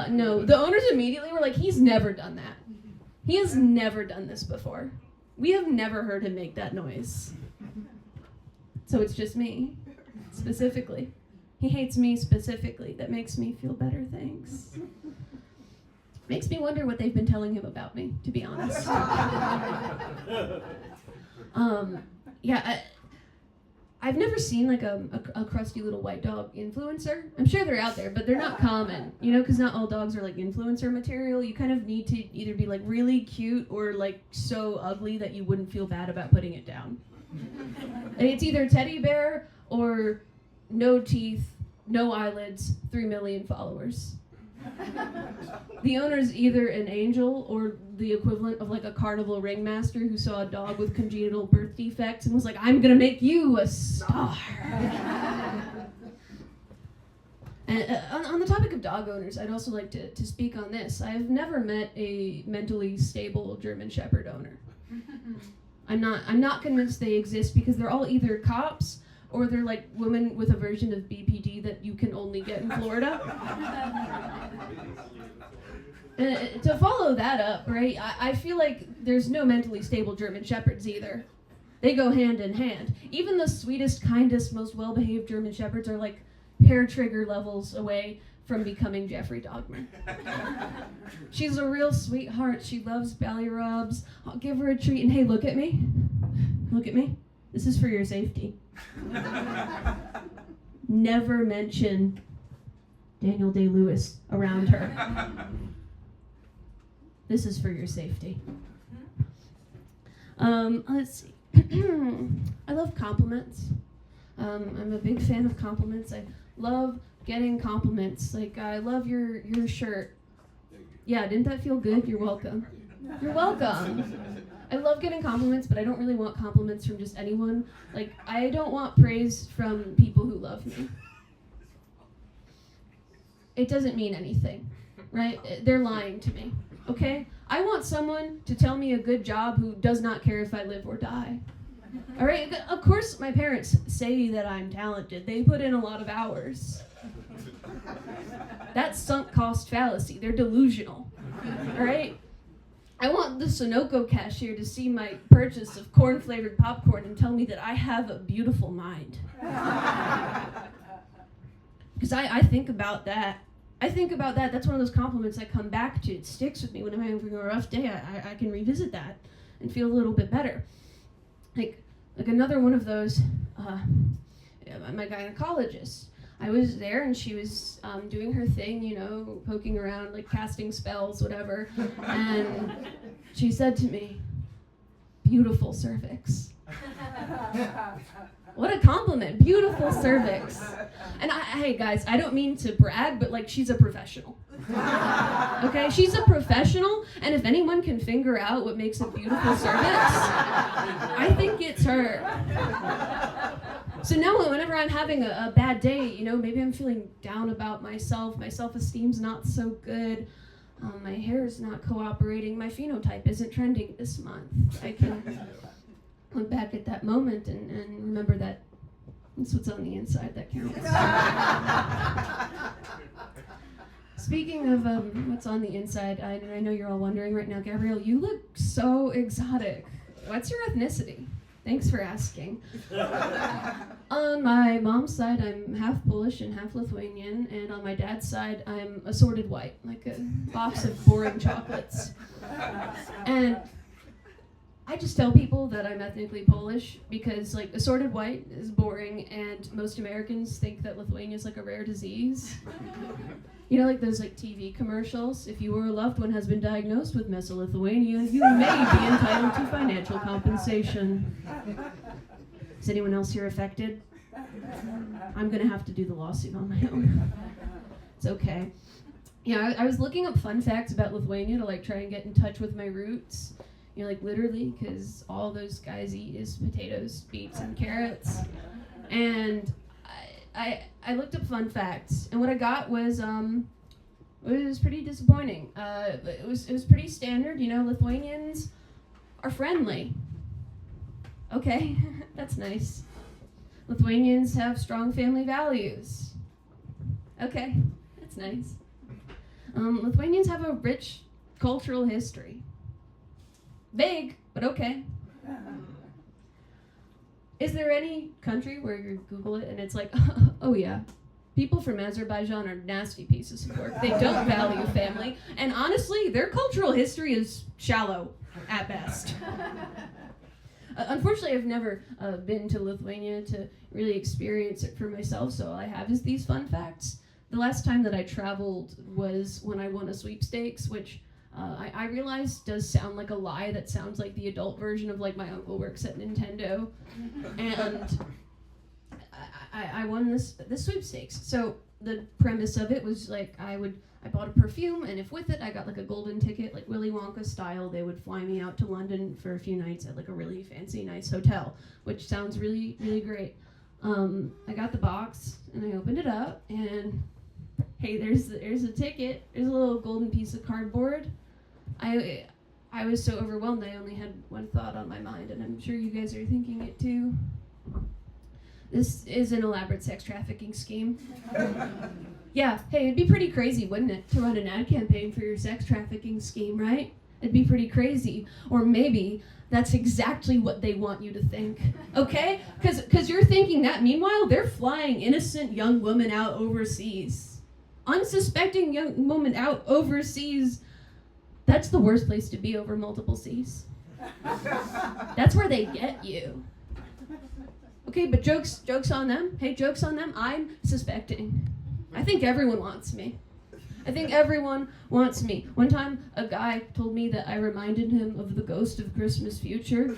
No, the owners immediately were like, he's never done that. He has never done this before. We have never heard him make that noise. So it's just me, specifically. He hates me specifically. That makes me feel better, thanks. Makes me wonder what they've been telling him about me, to be honest. I've never seen like a crusty little white dog influencer. I'm sure they're out there, but they're not common, you know, because not all dogs are like influencer material. You kind of need to either be like really cute or like so ugly that you wouldn't feel bad about putting it down. Like, it's either teddy bear or no teeth, no eyelids, 3 million followers. The owner's either an angel or the equivalent of like a carnival ringmaster who saw a dog with congenital birth defects and was like, I'm gonna make you a star. And on the topic of dog owners, I'd also like to speak on this. I've never met a mentally stable German Shepherd owner. I'm not convinced they exist because they're all either cops or they're like women with a version of BPD that you can only get in Florida. To follow that up, right, I feel like there's no mentally stable German Shepherds either. They go hand in hand. Even the sweetest, kindest, most well-behaved German Shepherds are like hair trigger levels away from becoming Jeffrey Dahmer. She's a real sweetheart. She loves belly rubs. I'll give her a treat. And hey, look at me. Look at me. This is for your safety. Never mention Daniel Day-Lewis around her. This is for your safety. Let's see. I love compliments. I'm a big fan of compliments. I love getting compliments. Like, I love your shirt. Yeah, didn't that feel good? You're welcome. You're welcome. I love getting compliments, but I don't really want compliments from just anyone. Like, I don't want praise from people who love me. It doesn't mean anything, right? They're lying to me, okay? I want someone to tell me a good job who does not care if I live or die. All right? Of course, my parents say that I'm talented. They put in a lot of hours. That's sunk cost fallacy. They're delusional, all right? I want the Sunoco cashier to see my purchase of corn-flavored popcorn and tell me that I have a beautiful mind. Because I think about that. I think about that. That's one of those compliments I come back to. It sticks with me when I'm having a rough day. I can revisit that and feel a little bit better. Like another one of those, my gynecologist. I was there and she was doing her thing, you know, poking around, like casting spells, whatever. And she said to me, "Beautiful cervix." What a compliment, beautiful cervix. And hey guys, I don't mean to brag, but like she's a professional. Okay, she's a professional, and if anyone can figure out what makes a beautiful cervix, I think it's her. So now whenever I'm having a bad day, you know, maybe I'm feeling down about myself, my self-esteem's not so good, my hair is not cooperating, my phenotype isn't trending this month, I can look back at that moment and remember that it's what's on the inside that counts. Speaking of what's on the inside, I know you're all wondering right now, Gabrielle, you look so exotic. What's your ethnicity? Thanks for asking. On my mom's side, I'm half Polish and half Lithuanian, and on my dad's side, I'm assorted white, like a box of boring chocolates. And I just tell people that I'm ethnically Polish because, like, assorted white is boring, and most Americans think that Lithuania is like a rare disease. You know, like those like TV commercials. If you or a loved one has been diagnosed with mesolithuania, you may be entitled to financial compensation. Is anyone else here affected? I'm gonna have to do the lawsuit on my own. It's okay. Yeah, I was looking up fun facts about Lithuania to like try and get in touch with my roots. You know, like literally, because all those guys eat is potatoes, beets, and carrots. And I looked up fun facts, and what I got was it was pretty disappointing. It was pretty standard. You know, Lithuanians are friendly. Okay, that's nice. Lithuanians have strong family values. Okay, that's nice. Lithuanians have a rich cultural history. Vague, but okay. Is there any country where you Google it and it's like, oh yeah, people from Azerbaijan are nasty pieces of work. They don't value family. And honestly, their cultural history is shallow at best. Unfortunately, I've never been to Lithuania to really experience it for myself, so all I have is these fun facts. The last time that I traveled was when I won a sweepstakes, which I realize does sound like a lie. That sounds like the adult version of like my uncle works at Nintendo, and I won this sweepstakes. So the premise of it was like I bought a perfume, and if with it I got like a golden ticket, like Willy Wonka style, they would fly me out to London for a few nights at like a really fancy, nice hotel, which sounds really, really great. I got the box and I opened it up, and hey, there's a ticket. There's a little golden piece of cardboard. I was so overwhelmed I only had one thought on my mind, and I'm sure you guys are thinking it too. This is an elaborate sex trafficking scheme. Yeah, hey, it'd be pretty crazy, wouldn't it, to run an ad campaign for your sex trafficking scheme, right? It'd be pretty crazy. Or maybe that's exactly what they want you to think, okay? Because you're thinking that. Meanwhile, they're flying innocent young women out overseas. Unsuspecting young women out overseas. That's the worst place to be over multiple seas. That's where they get you. Okay, but jokes on them. Hey, jokes on them. I'm suspecting. I think everyone wants me. I think everyone wants me. One time, a guy told me that I reminded him of the ghost of Christmas Future.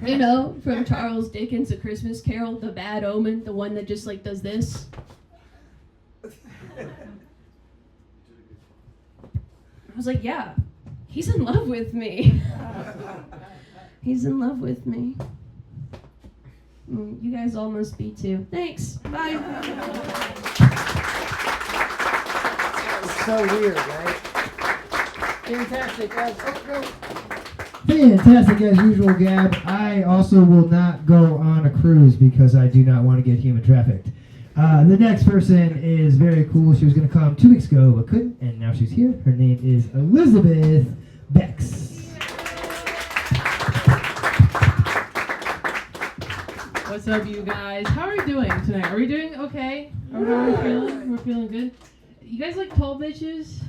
You know, from Charles Dickens' A Christmas Carol, the bad omen, the one that just like does this. I was like, yeah, he's in love with me. He's in love with me. You guys all must be too. Thanks. Bye. So weird, right? Fantastic. Fantastic as usual, Gab. I also will not go on a cruise because I do not want to get human trafficked. The next person is very cool. She was going to come 2 weeks ago but couldn't, and now she's here. Her name is Elizabeth Bex. What's up, you guys? How are we doing tonight? Are we doing okay? How are we feeling? We're feeling good? You guys like tall bitches?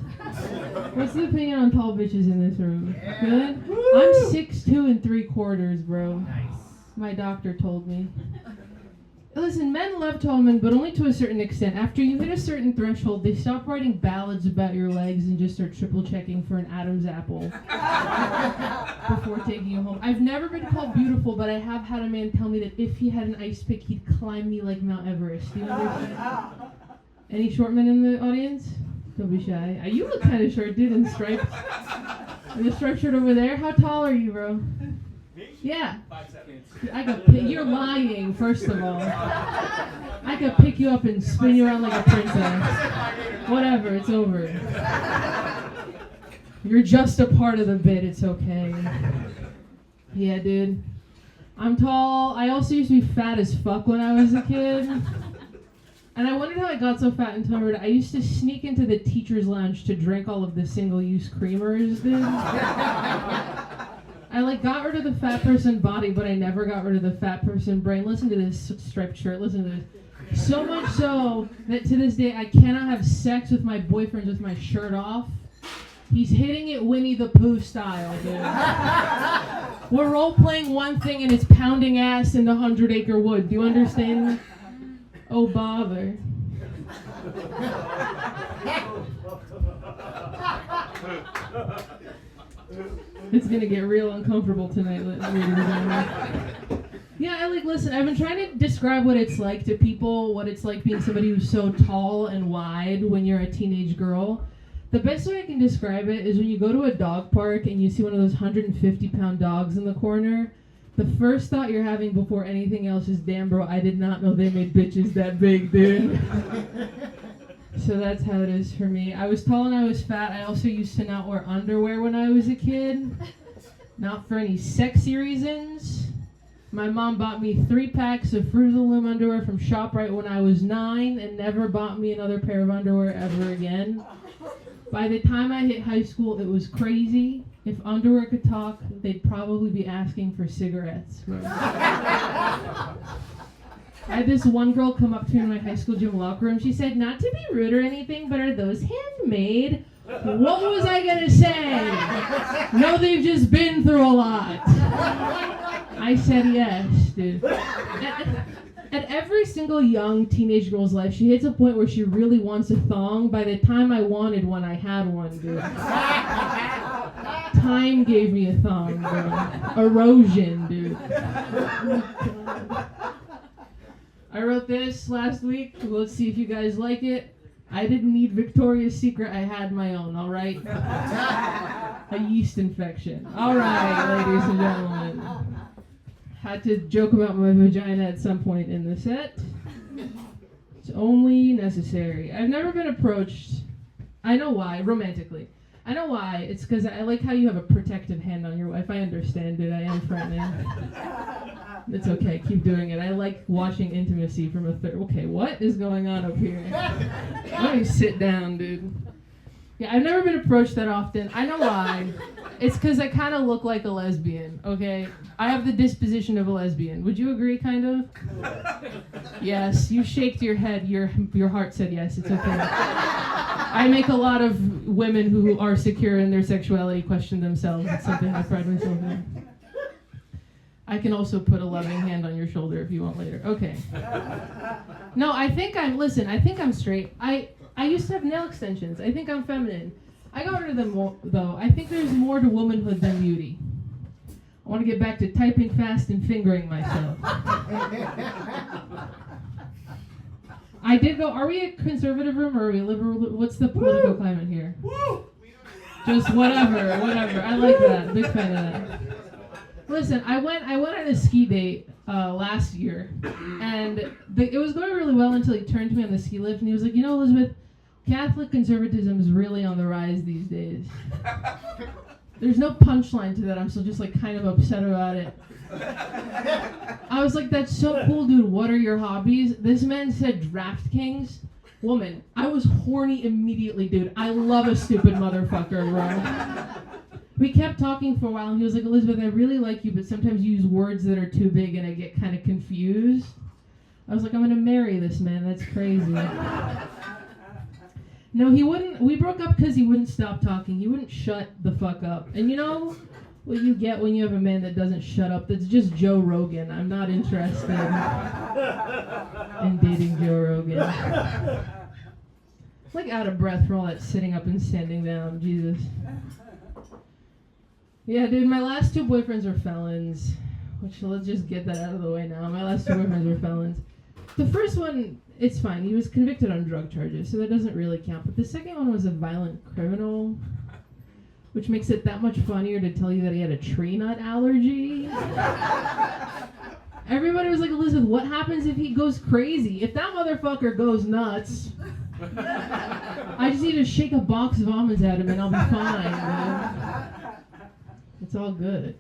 What's the opinion on tall bitches in this room? Yeah. Good? Woo! I'm 6'2" 3/4, bro. Nice. My doctor told me. Listen, men love tall men, but only to a certain extent. After you hit a certain threshold, they stop writing ballads about your legs and just start triple checking for an Adam's apple before taking you home. I've never been called beautiful, but I have had a man tell me that if he had an ice pick, he'd climb me like Mount Everest. Do you understand? Any short men in the audience? Don't be shy. You look kind of short, dude, in striped. In the striped shirt over there. How tall are you, bro? Yeah. 5'7". You're lying, first of all. I could pick you up and spin you around like a princess. Whatever, it's over. You're just a part of the bit, it's okay. Yeah, dude. I'm tall. I also used to be fat as fuck when I was a kid. And I wondered how I got so fat and tired. I used to sneak into the teacher's lounge to drink all of the single-use creamers, dude. I got rid of the fat person body, but I never got rid of the fat person brain. Listen to this striped shirt. Listen to this. So much so that to this day I cannot have sex with my boyfriend with my shirt off. He's hitting it Winnie the Pooh style, dude. We're role playing one thing and it's pounding ass in the 100-acre wood. Do you understand? Oh bother. It's gonna get real uncomfortable tonight, ladies and gentlemen. Yeah, listen, I've been trying to describe what it's like to people, what it's like being somebody who's so tall and wide when you're a teenage girl. The best way I can describe it is when you go to a dog park and you see one of those 150-pound dogs in the corner, the first thought you're having before anything else is, damn bro, I did not know they made bitches that big, dude. So that's how it is for me. I was tall and I was fat. I also used to not wear underwear when I was a kid. Not for any sexy reasons. My mom bought me 3 packs of Fruit of the Loom underwear from ShopRite when I was 9 and never bought me another pair of underwear ever again. By the time I hit high school, it was crazy. If underwear could talk, they'd probably be asking for cigarettes. I had this one girl come up to me in my high school gym locker room. She said, not to be rude or anything, but are those handmade? What was I going to say? No, they've just been through a lot. I said yes, dude. At every single young teenage girl's life, she hits a point where she really wants a thong. By the time I wanted one, I had one, dude. Time gave me a thong, bro. Erosion, dude. I wrote this last week. Let's see if you guys like it. I didn't need Victoria's Secret. I had my own, all right? A yeast infection. All right, ladies and gentlemen. Had to joke about my vagina at some point in the set. It's only necessary. I've never been approached. I know why, romantically. I know why. It's because I like how you have a protective hand on your wife. I understand it. I am threatening. It's okay. Keep doing it. I like watching intimacy from a third. Okay, what is going on up here? Let me sit down, dude. Yeah, I've never been approached that often. I know why. It's because I kind of look like a lesbian, okay? I have the disposition of a lesbian. Would you agree, kind of? Yes, you shaked your head. Your heart said yes, it's okay. I make a lot of women who are secure in their sexuality question themselves. It's something I pride myself in. I can also put a loving hand on your shoulder if you want later. Okay. No, I think I'm straight. I used to have nail extensions. I think I'm feminine. I got rid of them, though. I think there's more to womanhood than beauty. I want to get back to typing fast and fingering myself. I did go, are we a conservative room or are we liberal? What's the political climate here? Just whatever. I like that. Big fan of that. Listen, I went on a ski date last year, and it was going really well until he turned to me on the ski lift, and he was like, you know, Elizabeth, Catholic conservatism is really on the rise these days. There's no punchline to that. I'm still just like kind of upset about it. I was like, that's so cool, dude. What are your hobbies? This man said DraftKings. Woman, I was horny immediately, dude. I love a stupid motherfucker, bro. We kept talking for a while, and he was like, Elizabeth, I really like you, but sometimes you use words that are too big, and I get kind of confused. I was like, I'm going to marry this man. That's crazy. No, he wouldn't. We broke up because he wouldn't stop talking. He wouldn't shut the fuck up. And you know what you get when you have a man that doesn't shut up? That's just Joe Rogan. I'm not interested in dating Joe Rogan. Like out of breath for all that sitting up and standing down. Jesus. Yeah, dude, my last two boyfriends are felons. Which, let's just get that out of the way now. My last two boyfriends were felons. The first one, it's fine. He was convicted on drug charges, so that doesn't really count. But the second one was a violent criminal, which makes it that much funnier to tell you that he had a tree nut allergy. Everybody was like, Elizabeth, what happens if he goes crazy? If that motherfucker goes nuts, I just need to shake a box of almonds at him and I'll be fine, man. It's all good.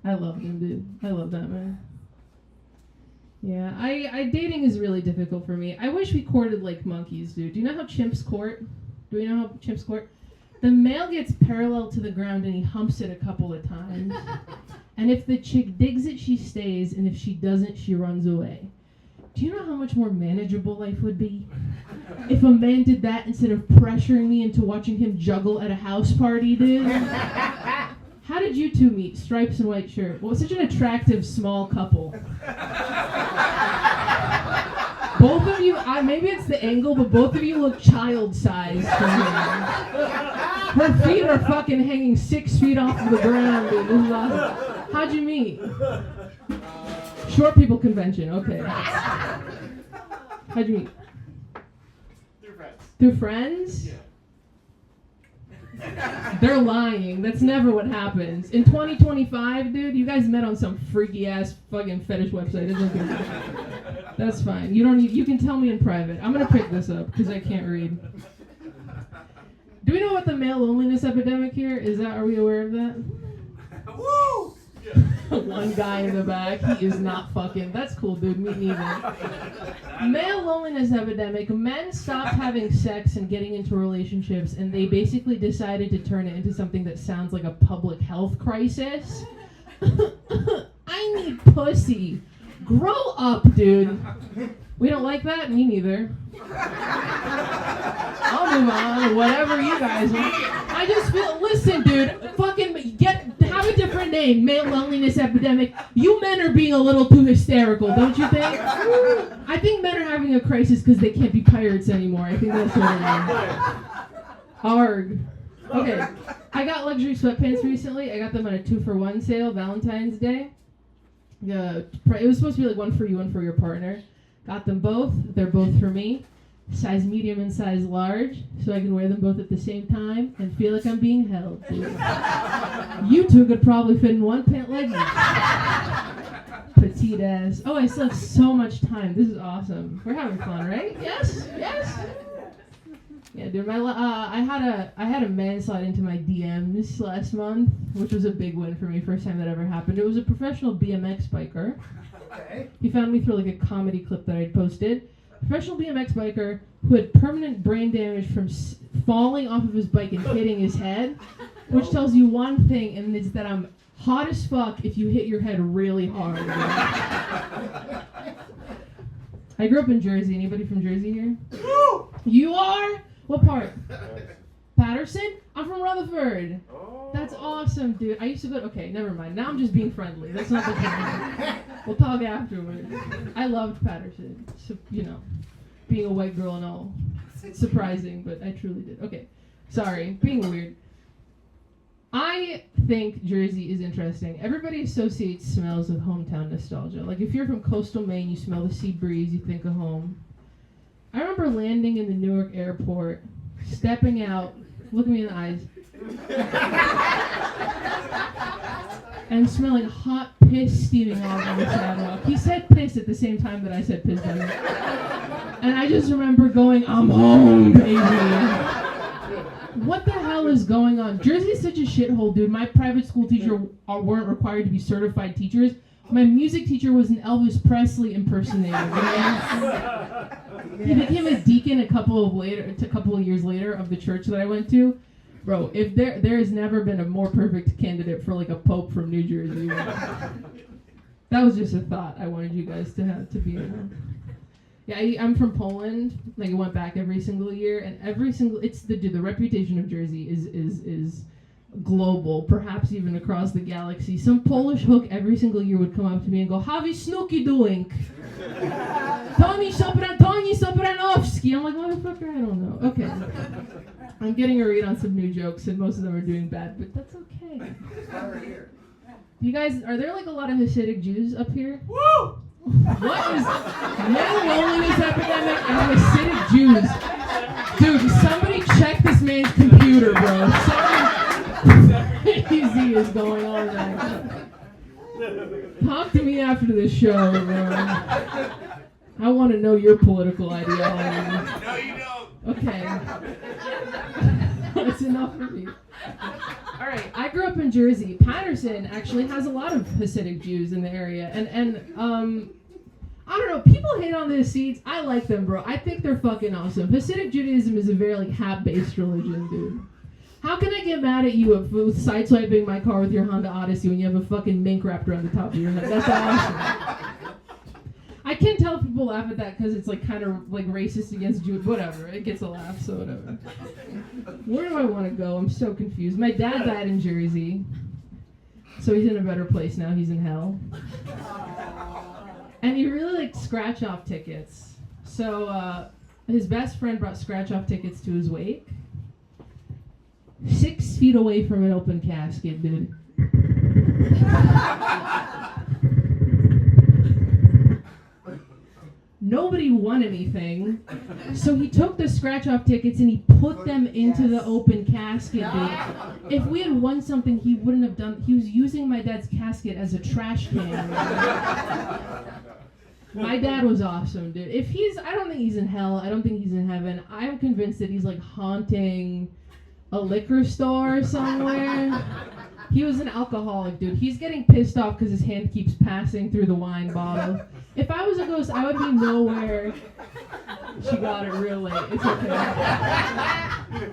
I love him, dude. I love that man. Yeah, I dating is really difficult for me. I wish we courted like monkeys, dude. Do you know how chimps court? Do we know how chimps court? The male gets parallel to the ground and he humps it a couple of times. And if the chick digs it, she stays, and if she doesn't, she runs away. Do you know how much more manageable life would be if a man did that instead of pressuring me into watching him juggle at a house party, dude? How did you two meet? Stripes and white shirt. Well, such an attractive small couple. Both of you, maybe it's the angle, but both of you look child-sized to me. Her feet are fucking hanging 6 feet off of the ground, dude. This is awesome. How'd you meet? Short people convention, okay. How'd you meet? Through friends. Through friends? Yeah. They're lying. That's never what happens. In 2025, dude, you guys met on some freaky ass fucking fetish website. It's okay. That's fine. You can tell me in private. I'm gonna pick this up because I can't read. Do we know what the male loneliness epidemic here is? Are we aware of that? Woo! One guy in the back. He is not fucking. That's cool, dude. Me neither. Male loneliness epidemic. Men stopped having sex and getting into relationships, and they basically decided to turn it into something that sounds like a public health crisis. I need pussy. Grow up, dude. We don't like that? Me neither. I'll move on. Whatever you guys want. I just feel. Listen, dude. Fucking have have a different name. Male loneliness epidemic. You men are being a little too hysterical, don't you think? I think men are having a crisis because they can't be pirates anymore. I think that's what it is. Arg. Okay. I got luxury sweatpants recently. I got them on a 2-for-1 sale, Valentine's Day. It was supposed to be like one for you, one for your partner. Got them both. They're both for me. Size medium and size large, so I can wear them both at the same time and feel like I'm being held. You two could probably fit in one pant leg each. Petite ass. Oh, I still have so much time. This is awesome. We're having fun, right? Yes? Yes? Yeah, dude. I had a man slide into my DMs last month, which was a big win for me. First time that ever happened. It was a professional BMX biker. Okay. He found me through like a comedy clip that I'd posted. Professional BMX biker who had permanent brain damage from falling off of his bike and hitting his head, which tells you one thing, and it's that I'm hot as fuck if you hit your head really hard. I grew up in Jersey. Anybody from Jersey here? You are? What part? Patterson? I'm from Rutherford. That's awesome, dude. I used to go. Okay, never mind. Now I'm just being friendly. That's not the point. We'll talk afterwards. I loved Patterson. So, being a white girl and all. Surprising, but I truly did. Okay, sorry, being weird. I think Jersey is interesting. Everybody associates smells with hometown nostalgia. Like if you're from coastal Maine, you smell the sea breeze, you think of home. I remember landing in the Newark airport, stepping out, looking me in the eyes, and smelling hot piss steaming off on the sidewalk. He said piss at the same time that I said piss, by the way. And I just remember going, I'm home, baby. What the hell is going on? Jersey is such a shithole, dude. My private school teacher weren't required to be certified teachers. My music teacher was an Elvis Presley impersonator. He became a deacon a couple of years later of the church that I went to. Bro, if there has never been a more perfect candidate for like a pope from New Jersey. That was just a thought I wanted you guys to have to be in. Yeah, I'm from Poland. Like I went back every single year, and the reputation of Jersey is global, perhaps even across the galaxy. Some Polish hook every single year would come up to me and go, "How is Snooki doing?" Tony Sopranowski. I'm like, motherfucker, I don't know. Okay. I'm getting a read on some new jokes, and most of them are doing bad, but that's okay. You guys, are there like a lot of Hasidic Jews up here? Woo! What is male loneliness epidemic and Hasidic Jews? Dude, somebody check this man's computer, bro. Something crazy is going on there. Talk to me after the show, bro. I want to know your political ideology. No, you don't. Okay. That's enough for me. Alright, I grew up in Jersey. Patterson actually has a lot of Hasidic Jews in the area. And I don't know, people hate on the Hasids. I like them, bro. I think they're fucking awesome. Hasidic Judaism is a very like hat-based religion, dude. How can I get mad at you with sideswiping my car with your Honda Odyssey when you have a fucking mink wrapped around the top of your head? That's awesome. I can't tell if people laugh at that because it's like kind of like racist against Jews. Whatever, it gets a laugh, so whatever. Where do I want to go? I'm so confused. My dad died in Jersey, so he's in a better place now. He's in hell. And he really liked scratch-off tickets. So his best friend brought scratch-off tickets to his wake. 6 feet away from an open casket, dude. Nobody won anything, so he took the scratch-off tickets and he put them into the open casket, dude. If we had won something, he wouldn't have done. He was using my dad's casket as a trash can. My dad was awesome, dude. I don't think he's in hell. I don't think he's in heaven. I'm convinced that he's like haunting a liquor store somewhere. He was an alcoholic, dude. He's getting pissed off because his hand keeps passing through the wine bottle. If I was a ghost, I would be nowhere. She got it real late. It's okay.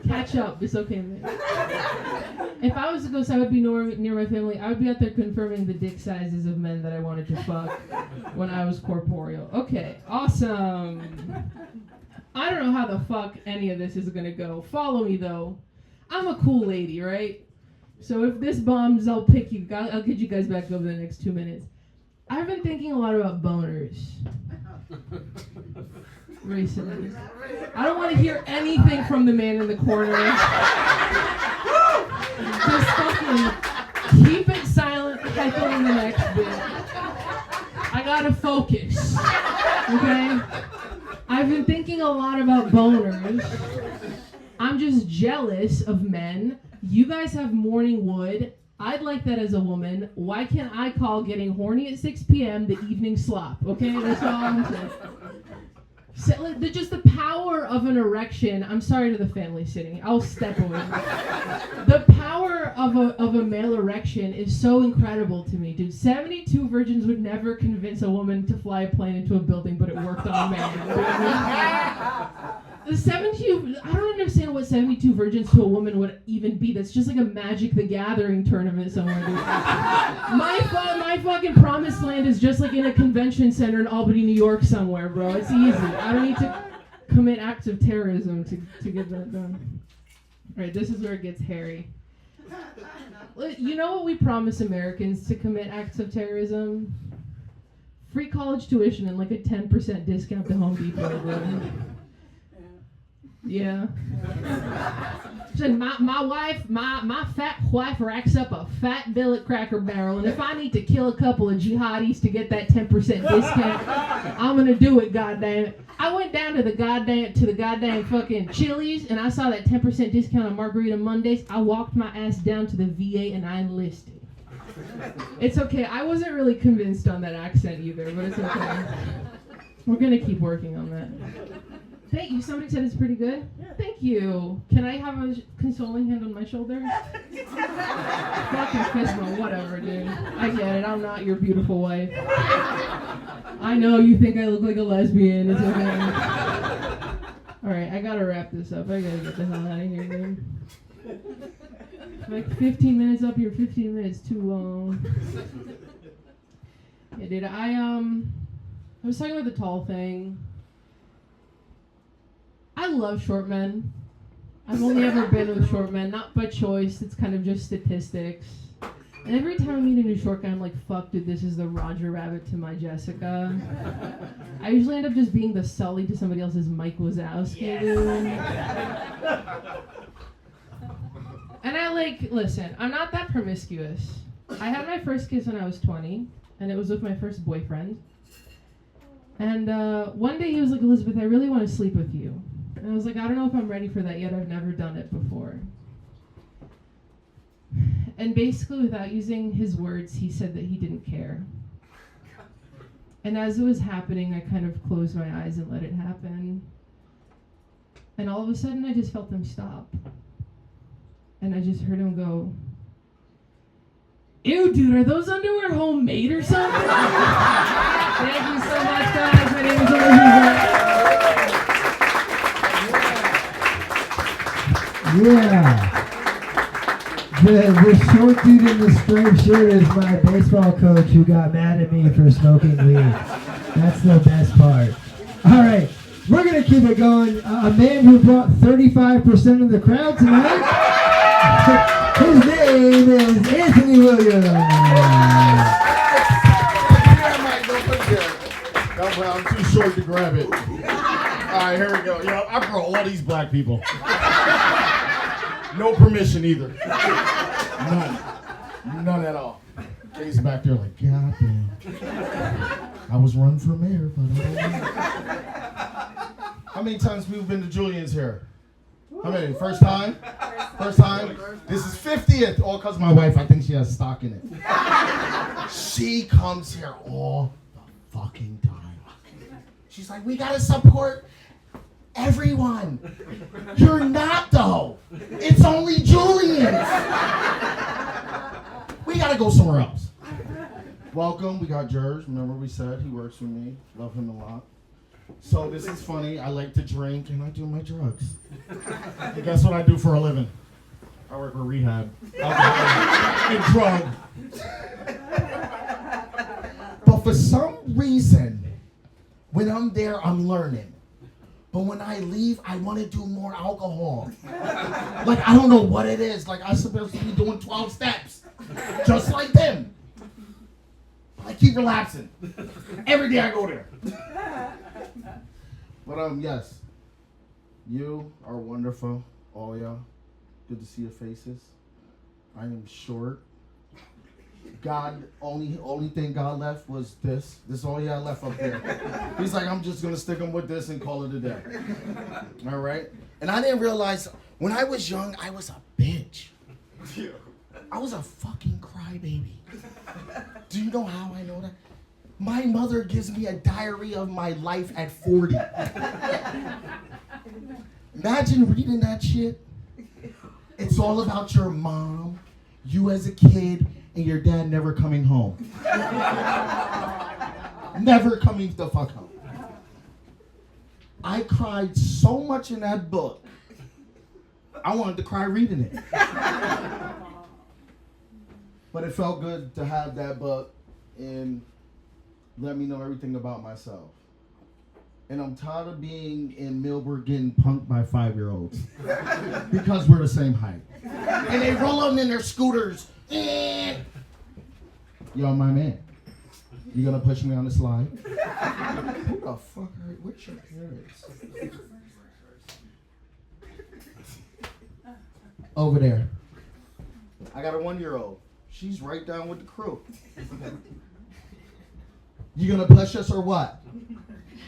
Catch up. It's okay, man. If I was a ghost, I would be near my family. I would be out there confirming the dick sizes of men that I wanted to fuck when I was corporeal. Okay, awesome. I don't know how the fuck any of this is gonna go. Follow me, though. I'm a cool lady, right? So if this bombs, I'll pick you. I'll get you guys back over the next 2 minutes. I've been thinking a lot about boners recently. I don't want to hear anything from the man in the corner. Just fucking keep it silent, heckle in the next bit. I gotta focus, okay? I've been thinking a lot about boners. I'm just jealous of men. You guys have morning wood. I'd like that as a woman. Why can't I call getting horny at 6 p.m. the evening slop? Okay, that's all I'm saying. So, just the power of an erection. I'm sorry to the family sitting. I'll step away. The power of a male erection is so incredible to me, dude. 72 virgins would never convince a woman to fly a plane into a building, but it worked on a man. The 72, I don't understand what 72 virgins to a woman would even be. That's just like a Magic the Gathering tournament somewhere, dude. My fucking promised land is just like in a convention center in Albany, New York somewhere, bro. It's easy. I don't need to commit acts of terrorism to get that done. All right, this is where it gets hairy. You know what we promise Americans to commit acts of terrorism? Free college tuition and like a 10% discount to Home Depot, bro. Yeah. So my fat wife racks up a fat bill at Cracker Barrel, and if I need to kill a couple of jihadis to get that 10% discount, I'm gonna do it, goddamn it. I went down to the goddamn fucking Chili's, and I saw that 10% discount on Margarita Mondays. I walked my ass down to the VA and I enlisted. It's okay. I wasn't really convinced on that accent either, but it's okay. We're gonna keep working on that. Thank you. Somebody said it's pretty good. Yeah. Thank you. Can I have a consoling hand on my shoulder? Fucking fist bump, whatever, dude. I get it. I'm not your beautiful wife. I know you think I look like a lesbian. It's okay. All right, I gotta wrap this up. I gotta get the hell out of here, dude. Like 15 minutes up here. 15 minutes too long. Yeah, dude. I was talking about the tall thing. I love short men. I've only ever been with short men, not by choice. It's kind of just statistics. And every time I meet a new short guy, I'm like, fuck, dude, this is the Roger Rabbit to my Jessica. I usually end up just being the Sully to somebody else's Mike Wazowski, dude. And listen, I'm not that promiscuous. I had my first kiss when I was 20, and it was with my first boyfriend. And one day he was like, Elizabeth, I really want to sleep with you. And I was like, I don't know if I'm ready for that yet. I've never done it before. And basically, without using his words, he said that he didn't care. And as it was happening, I kind of closed my eyes and let it happen. And all of a sudden, I just felt him stop. And I just heard him go, ew, dude, are those underwear homemade or something? Thank you so much, guys. My name is Elizabeth. Yeah. The short dude in the striped shirt is my baseball coach who got mad at me for smoking weed. That's the best part. All right, we're going to keep it going. A man who brought 35% of the crowd tonight. His name is Anthony Williams. I'm too short to grab it. All right, here we go. You know, I grow all these black people. No permission either. None at all. Jay's back there like, God damn. I was running for mayor, but I don't know. How many times we've been to Juliens here? How many? First time? First time? This is 50th. All because my wife, I think she has stock in it. She comes here all the fucking time. She's like, we gotta support everyone. You're not, though. It's only Juliens. We gotta go somewhere else. Welcome, we got Jers. Remember we said he works for me. Love him a lot. So this is funny. I like to drink and I do my drugs. And guess what I do for a living? I work for rehab. And drug. But for some reason, when I'm there, I'm learning. But when I leave, I want to do more alcohol. Like, I don't know what it is. Like, I'm supposed to be doing 12 steps. Just like them. I keep relapsing. Every day I go there. But, yes. You are wonderful, all y'all. Good to see your faces. I am short. God, only thing God left was this. This is all he had left up there. He's like, I'm just gonna stick him with this and call it a day. All right? And I didn't realize, when I was young, I was a bitch. I was a fucking crybaby. Do you know how I know that? My mother gives me a diary of my life at 40. Imagine reading that shit. It's all about your mom, you as a kid, and your dad never coming home. Never coming the fuck home. I cried so much in that book, I wanted to cry reading it. But it felt good to have that book and let me know everything about myself. And I'm tired of being in Millbrook getting punked by 5-year-olds. Because we're the same height. And they roll up in their scooters. Yo, my man. You gonna push me on the slide? Who the fuck are, where's your parents? Over there. I got a 1-year-old. She's right down with the crew. You gonna push us or what?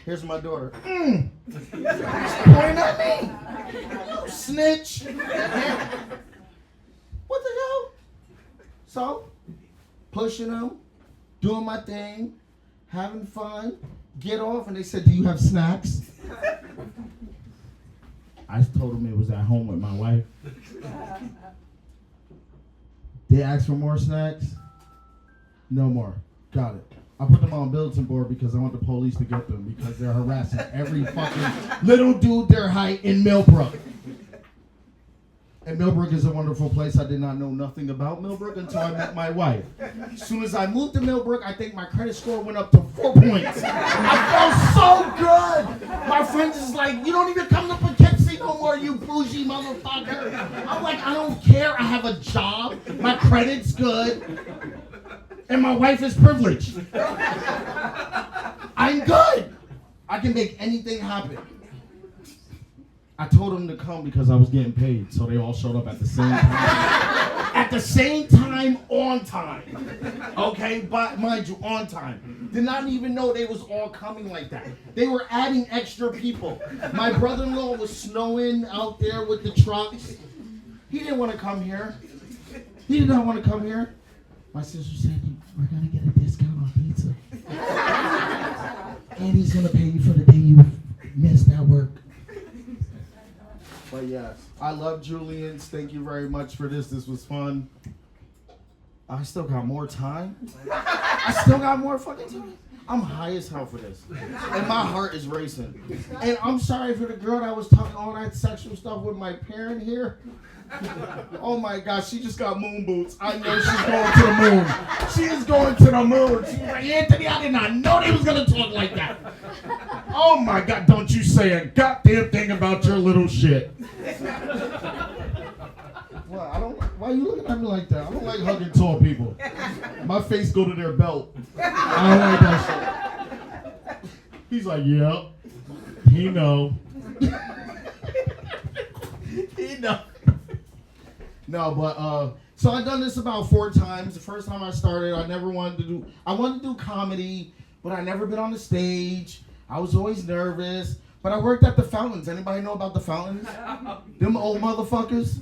Here's my daughter. Pointing at me. You snitch. What the hell? So, pushing them, doing my thing, having fun, get off, and they said, do you have snacks? I told them it was at home with my wife. They asked for more snacks? No more. Got it. I put them on bulletin board because I want the police to get them because they're harassing every fucking little dude their height in Millbrook. And Millbrook is a wonderful place. I did not know nothing about Millbrook until I met my wife. As soon as I moved to Millbrook, I think my credit score went up to 4 points. I felt so good. My friends is like, you don't even come to Poughkeepsie no more, you bougie motherfucker. I'm like, I don't care. I have a job. My credit's good. And my wife is privileged. I'm good. I can make anything happen. I told them to come because I was getting paid, so they all showed up at the same time. At the same time, on time. Okay, but mind you, on time. Did not even know they was all coming like that. They were adding extra people. My brother-in-law was snowing out there with the trucks. He didn't want to come here. He did not want to come here. My sister said, we're going to get a discount on pizza. And he's going to pay you for the day you missed at work. But yes, I love Juliens. Thank you very much for this. This was fun. I still got more time. I still got more fucking time. I'm high as hell for this. And my heart is racing. And I'm sorry for the girl that was talking all that sexual stuff with my parent here. Oh my gosh, she just got moon boots. I know she's going to the moon. She is going to the moon. She's like, Anthony, I did not know they was going to talk like that. Oh my God, don't you say a goddamn thing about your little shit. Well, why are you looking at me like that? I don't like hugging tall people. My face go to their belt. I don't like that shit. He's like, yep. He know. He know. No, but, so I've done this about 4 times. The first time I started, I wanted to do comedy, but I never been on the stage. I was always nervous, but I worked at the Fountains. Anybody know about the Fountains? Them old motherfuckers?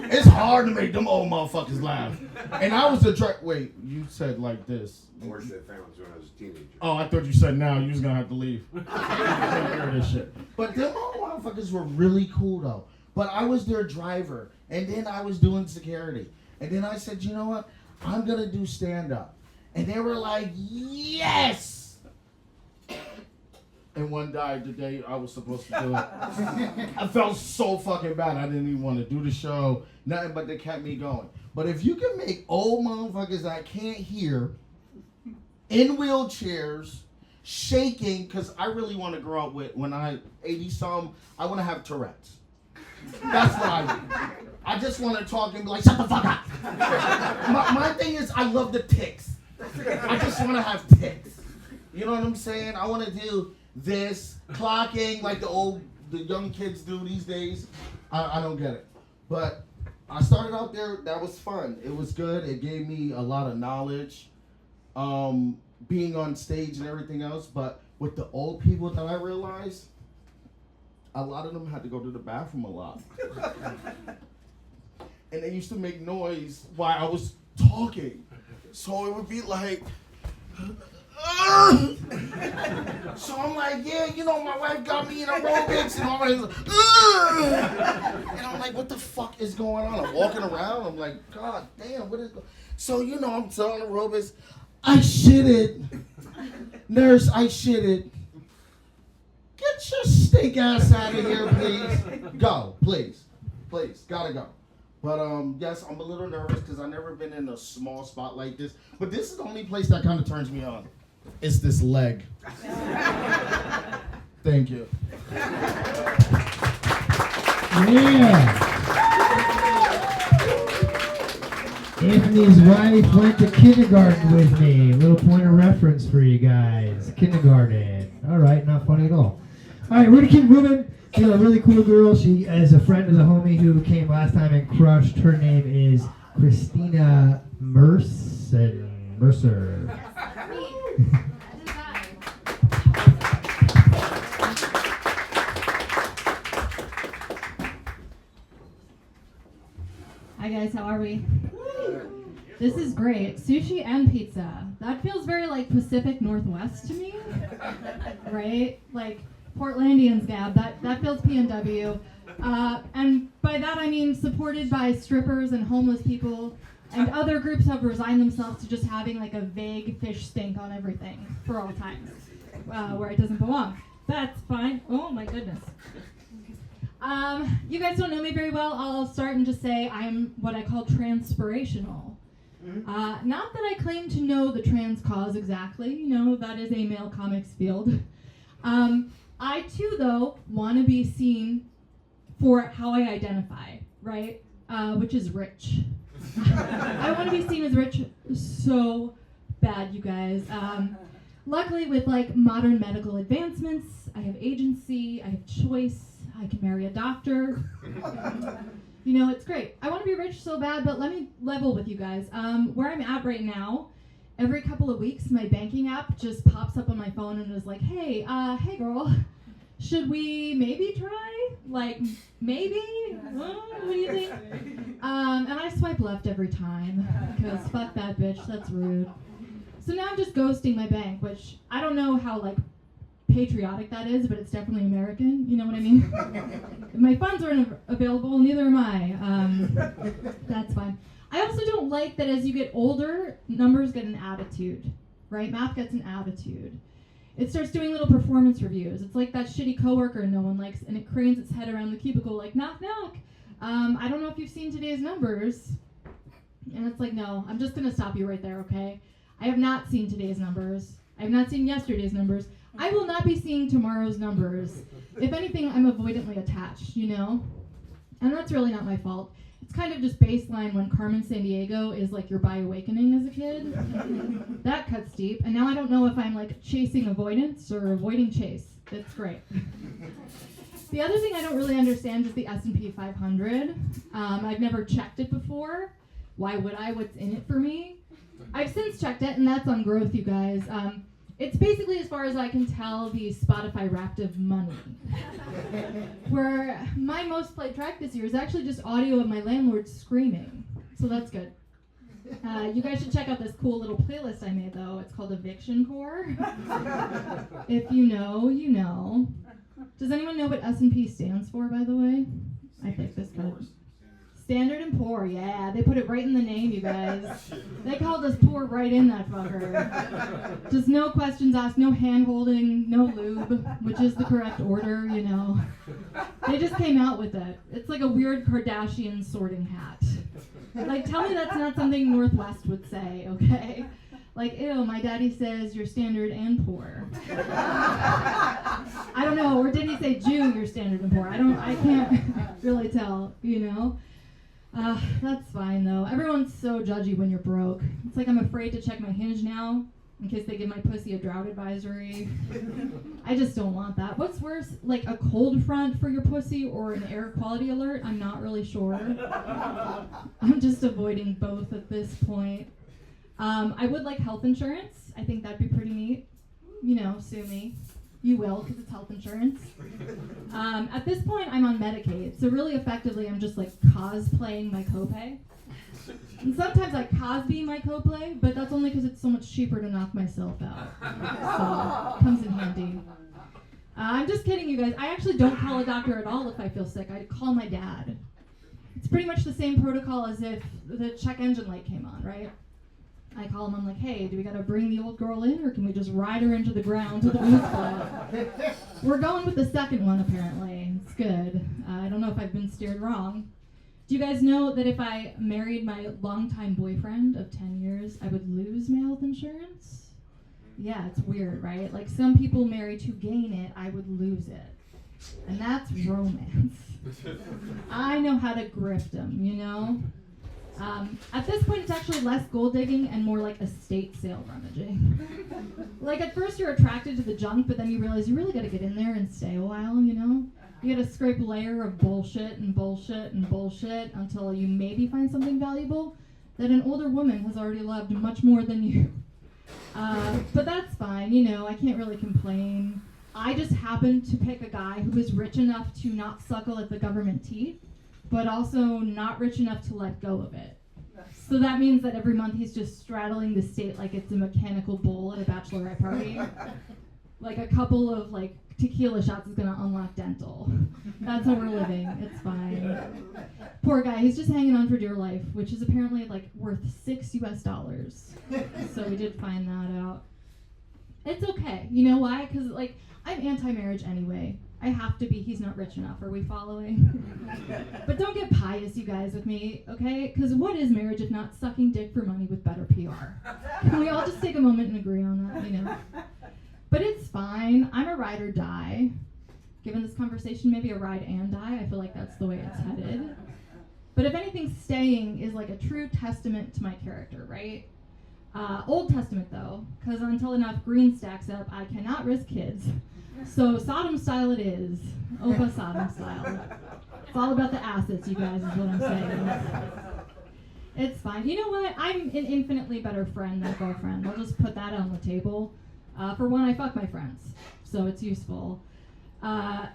It's hard to make them old motherfuckers laugh. And I was wait, you said like this. I worked at Fountains when I was a teenager. Oh, I thought you said now you was gonna have to leave. I can't hear this shit. But them old motherfuckers were really cool though. But I was their driver, and then I was doing security. And then I said, you know what? I'm going to do stand-up. And they were like, yes! And one died the day I was supposed to do it. I felt so fucking bad. I didn't even want to do the show. Nothing but they kept me going. But if you can make old motherfuckers that can't hear in wheelchairs shaking because I really want to grow up with, when I 80-some, I want to have Tourette's. That's what I want. I just want to talk and be like, shut the fuck up. My thing is, I love the tics. I just want to have tics. You know what I'm saying? I want to do this, clocking like the young kids do these days. I don't get it. But I started out there, that was fun. It was good. It gave me a lot of knowledge, being on stage and everything else. But with the old people that I realized, a lot of them had to go to the bathroom a lot. And they used to make noise while I was talking. So it would be like, so I'm like, yeah, you know, my wife got me in aerobics and all that. And I'm like, what the fuck is going on? I'm walking around. I'm like, God damn, what is going on? So, you know, I'm telling aerobics, I shitted. Nurse, I shitted. Get your stink ass out of here, please. Go, please. Please, gotta go. But yes, I'm a little nervous because I've never been in a small spot like this. But this is the only place that kind of turns me on. It's this leg. Thank you. Yeah. Anthony's wife went to kindergarten with me. Little point of reference for you guys. Kindergarten. All right, not funny at all. All right, we're gonna keep moving. You know, a really cool girl. She is a friend of the homie who came last time and crushed. Her name is Christina Mercer. Hi guys, how are we? This is great. Sushi and pizza. That feels very like Pacific Northwest to me, right? Like Portlandians, Gab. That feels PNW. And by that I mean supported by strippers and homeless people, and other groups have resigned themselves to just having like a vague fish stink on everything for all times, where it doesn't belong. That's fine. Oh my goodness. You guys don't know me very well. I'll start and just say I'm what I call transpirational. Not that I claim to know the trans cause exactly. You know, that is a male comics field. I too, though, want to be seen for how I identify, right? Which is rich. I want to be seen as rich so bad, you guys. Luckily, with like modern medical advancements, I have agency, I have choice, I can marry a doctor. You know, it's great. I want to be rich so bad, but let me level with you guys. Where I'm at right now, every couple of weeks, my banking app just pops up on my phone and is like, hey girl, should we maybe try? Like, maybe? What do you think? And I swipe left every time, because fuck that bitch, that's rude. So now I'm just ghosting my bank, which I don't know how, like, patriotic that is, but it's definitely American, you know what I mean? My funds aren't available, neither am I. That's fine. I also don't like that as you get older, numbers get an attitude, right? Math gets an attitude. It starts doing little performance reviews. It's like that shitty coworker no one likes, and it cranes its head around the cubicle like, knock, knock. I don't know if you've seen today's numbers. And it's like, no, I'm just gonna stop you right there, okay? I have not seen today's numbers. I have not seen yesterday's numbers. I will not be seeing tomorrow's numbers. If anything, I'm avoidantly attached, you know? And that's really not my fault. It's kind of just baseline when Carmen Sandiego is like your bi awakening as a kid. That cuts deep. And now I don't know if I'm like chasing avoidance or avoiding chase. It's great. The other thing I don't really understand is the S&P 500. I've never checked it before. Why would I? What's in it for me? I've since checked it, and that's on growth, you guys. It's basically, as far as I can tell, the Spotify Wrapped of money. Where my most played track this year is actually just audio of my landlord screaming. So that's good. You guys should check out this cool little playlist I made, though. It's called Eviction Core. If you know, you know. Does anyone know what S&P stands for, by the way? I think this could. Standard and Poor, yeah. They put it right in the name, you guys. They called us poor right in that fucker. Just no questions asked, no hand-holding, no lube, which is the correct order, you know. They just came out with it. It's like a weird Kardashian sorting hat. Like, tell me that's not something Northwest would say, okay? Like, ew, my daddy says you're standard and poor. I don't know, or did he say Jew, you're standard and poor? I can't really tell, you know? That's fine though. Everyone's so judgy when you're broke. It's like I'm afraid to check my Hinge now in case they give my pussy a drought advisory. I just don't want that. What's worse, like a cold front for your pussy or an air quality alert? I'm not really sure. I'm just avoiding both at this point. I would like health insurance. I think that'd be pretty neat. You know, sue me. You will, because it's health insurance. At this point, I'm on Medicaid, so really effectively, I'm just like cosplaying my copay. And sometimes I Cosby my copay, but that's only because it's so much cheaper to knock myself out. So, it comes in handy. I'm just kidding, you guys. I actually don't call a doctor at all if I feel sick. I call my dad. It's pretty much the same protocol as if the check engine light came on, right? I call him, I'm like, hey, do we gotta bring the old girl in, or can we just ride her into the ground to the booth club? We're going with the second one, apparently. It's good. I don't know if I've been steered wrong. Do you guys know that if I married my longtime boyfriend of 10 years, I would lose my health insurance? Yeah, it's weird, right? Like some people marry to gain it, I would lose it. And that's romance. I know how to grift them, you know? At this point, it's actually less gold digging and more like estate sale rummaging. Like at first you're attracted to the junk, but then you realize you really gotta get in there and stay a while, you know? You gotta scrape a layer of bullshit and bullshit and bullshit until you maybe find something valuable that an older woman has already loved much more than you. But that's fine, you know, I can't really complain. I just happened to pick a guy who was rich enough to not suckle at the government teeth, but also not rich enough to let go of it. So that means that every month he's just straddling the state like it's a mechanical bull at a bachelorette party. Like a couple of like tequila shots is gonna unlock dental. That's how we're living, it's fine. Poor guy, he's just hanging on for dear life, which is apparently like worth $6 US. So we did find that out. It's okay, you know why? Cause like, I'm anti-marriage anyway. I have to be, he's not rich enough, are we following? But don't get pious, you guys, with me, okay? Because what is marriage if not sucking dick for money with better PR? Can we all just take a moment and agree on that, you know? But it's fine, I'm a ride or die. Given this conversation, maybe a ride and die, I feel like that's the way it's headed. But if anything, staying is like a true testament to my character, right? Old Testament though, because until enough green stacks up, I cannot risk kids. So Sodom style it is. Opa Sodom style. It's all about the assets, you guys, is what I'm saying. It's fine. You know what? I'm an infinitely better friend than girlfriend. I'll just put that on the table. For one, I fuck my friends, so it's useful. I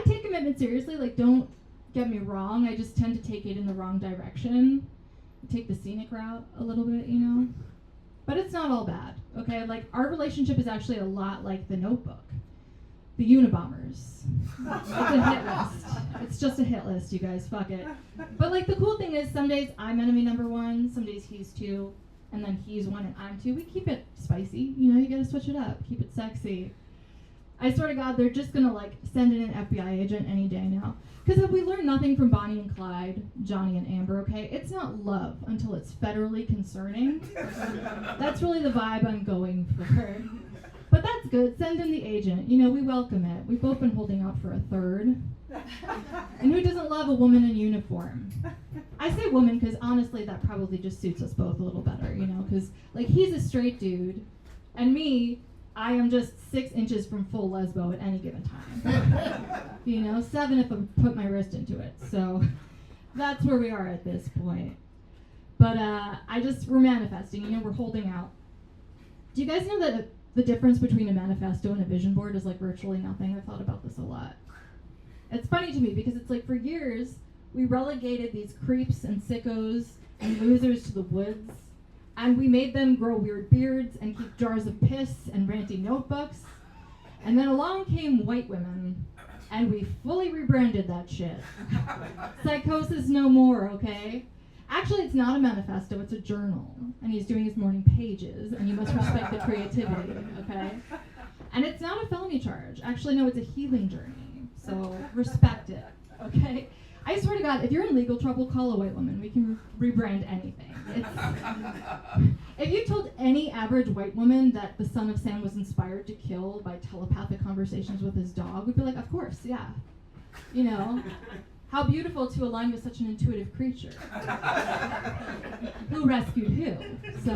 take commitment seriously. Like, don't get me wrong. I just tend to take it in the wrong direction. Take the scenic route a little bit, you know? But it's not all bad, okay? Like, our relationship is actually a lot like The Notebook. The Unabombers. It's a hit list. It's just a hit list, you guys, fuck it. But like, the cool thing is some days I'm enemy number one, some days he's two, and then he's one and I'm two. We keep it spicy, you know, you gotta switch it up, keep it sexy. I swear to God, they're just gonna like send in an FBI agent any day now. Because if we learn nothing from Bonnie and Clyde, Johnny and Amber, okay, it's not love until it's federally concerning. That's really the vibe I'm going for. But that's good, send in the agent. You know, we welcome it. We've both been holding out for a third. And who doesn't love a woman in uniform? I say woman because honestly that probably just suits us both a little better, you know, because like he's a straight dude, and me, I am just 6 inches from full lesbo at any given time. You know, 7 if I put my wrist into it. So that's where we are at this point. But we're manifesting, you know, we're holding out. Do you guys know that the difference between a manifesto and a vision board is like virtually nothing? I've thought about this a lot. It's funny to me because it's like for years, we relegated these creeps and sickos and losers to the woods, and we made them grow weird beards and keep jars of piss and ranty notebooks. And then along came white women, and we fully rebranded that shit. Psychosis no more, okay? Actually, it's not a manifesto, it's a journal. And he's doing his morning pages, and you must respect the creativity, okay? And it's not a felony charge. Actually, no, it's a healing journey. So respect it, okay? I swear to God, if you're in legal trouble, call a white woman. We can rebrand anything. If you told any average white woman that the son of Sam was inspired to kill by telepathic conversations with his dog, we'd be like, of course, yeah. You know, how beautiful to align with such an intuitive creature. Who rescued who? So,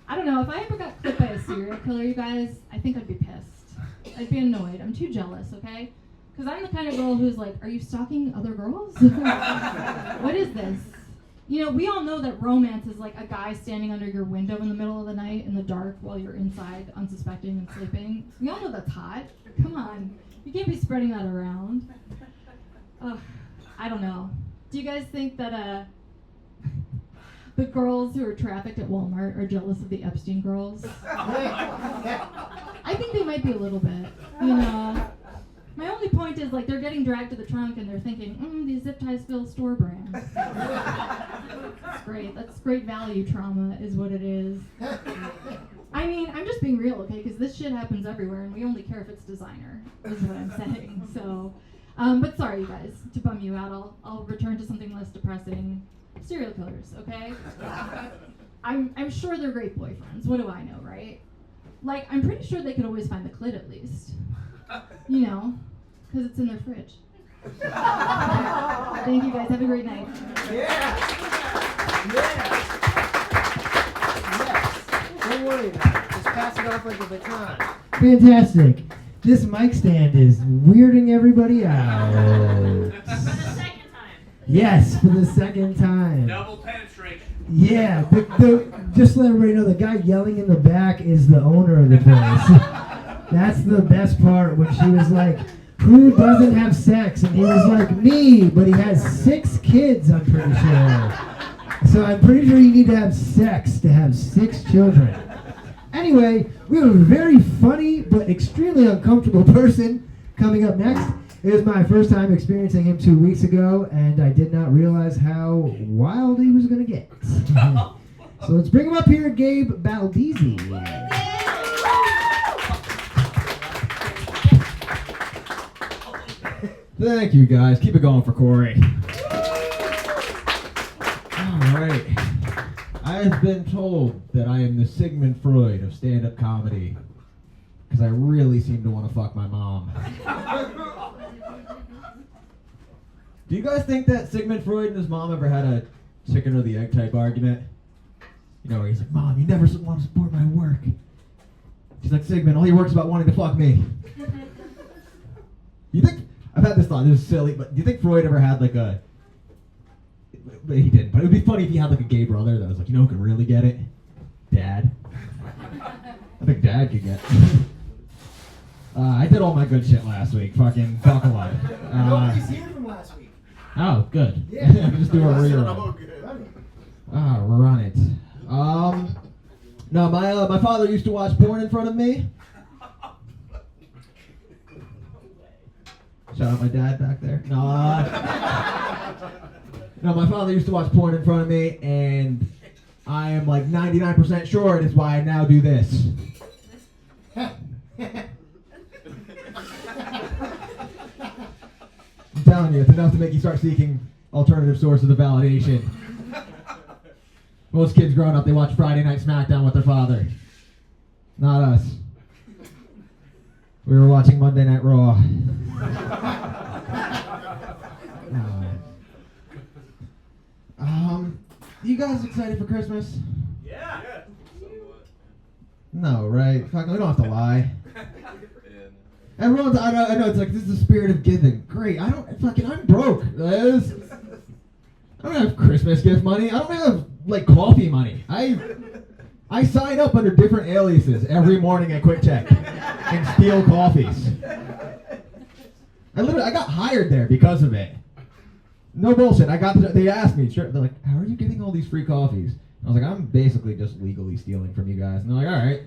I don't know, if I ever got clipped by a serial killer, you guys, I think I'd be pissed. I'd be annoyed. I'm too jealous, okay? Because I'm the kind of girl who's like, are you stalking other girls? What is this? You know, we all know that romance is like a guy standing under your window in the middle of the night in the dark while you're inside, unsuspecting and sleeping. We all know that's hot. Come on. You can't be spreading that around. Ugh, I don't know. Do you guys think that the girls who are trafficked at Walmart are jealous of the Epstein girls? I think they might be a little bit, you know. My only point is, like, they're getting dragged to the trunk and they're thinking, these zip ties feel store brand. That's great. That's great value trauma is what it is. I mean, I'm just being real, okay? Because this shit happens everywhere and we only care if it's designer, is what I'm saying. So, but sorry, you guys, to bum you out, I'll return to something less depressing. Serial killers, okay? I'm sure they're great boyfriends. What do I know, right? Like, I'm pretty sure they could always find the clit at least. You know, because it's in their fridge. Thank you guys. Have a great night. Don't worry about it. Just pass it off like a baton. Fantastic. This mic stand is weirding everybody out. For the second time. Yes, for the second time. Double penetration. Yeah, just to let everybody know, the guy yelling in the back is the owner of the place. That's the best part, when she was like, who doesn't have sex? And he was like, me, but he has 6 kids, I'm pretty sure. So I'm pretty sure you need to have sex to have 6 children. Anyway, we have a very funny but extremely uncomfortable person coming up next. It was my first time experiencing him 2 weeks ago, and I did not realize how wild he was going to get. So let's bring him up here, Gabe Baldizzi. Thank you, guys. Keep it going for Corey. All right. I have been told that I am the Sigmund Freud of stand-up comedy, because I really seem to want to fuck my mom. Do you guys think that Sigmund Freud and his mom ever had a chicken or the egg type argument? You know, where he's like, Mom, you never want to support my work. She's like, Sigmund, all your work's about wanting to fuck me. You think... I've had this thought, this is silly, but do you think Freud ever had like a... He didn't, but it would be funny if he had like a gay brother that was like, you know who could really get it? Dad. I think Dad could get it. I did all my good shit last week. Fucking talk a lot. Nobody's here from last week. Oh, good. Yeah. Just do a rerun. Run it. No, my father used to watch porn in front of me. Shout out my dad back there. No, my father used to watch porn in front of me, and I am like 99% sure it is why I now do this. I'm telling you, it's enough to make you start seeking alternative sources of validation. Most kids growing up, they watch Friday Night SmackDown with their father. Not us. We were watching Monday Night Raw. You guys excited for Christmas? Yeah. No, right? Fuck, we don't have to lie. Everyone's, I know, it's like, this is the spirit of giving. Great, I'm broke. I don't have Christmas gift money. I don't have, like, coffee money. I sign up under different aliases every morning at Quick Check and steal coffees. I got hired there because of it. No bullshit. They asked me, they're like, how are you getting all these free coffees? I was like, I'm basically just legally stealing from you guys. And they're like, all right.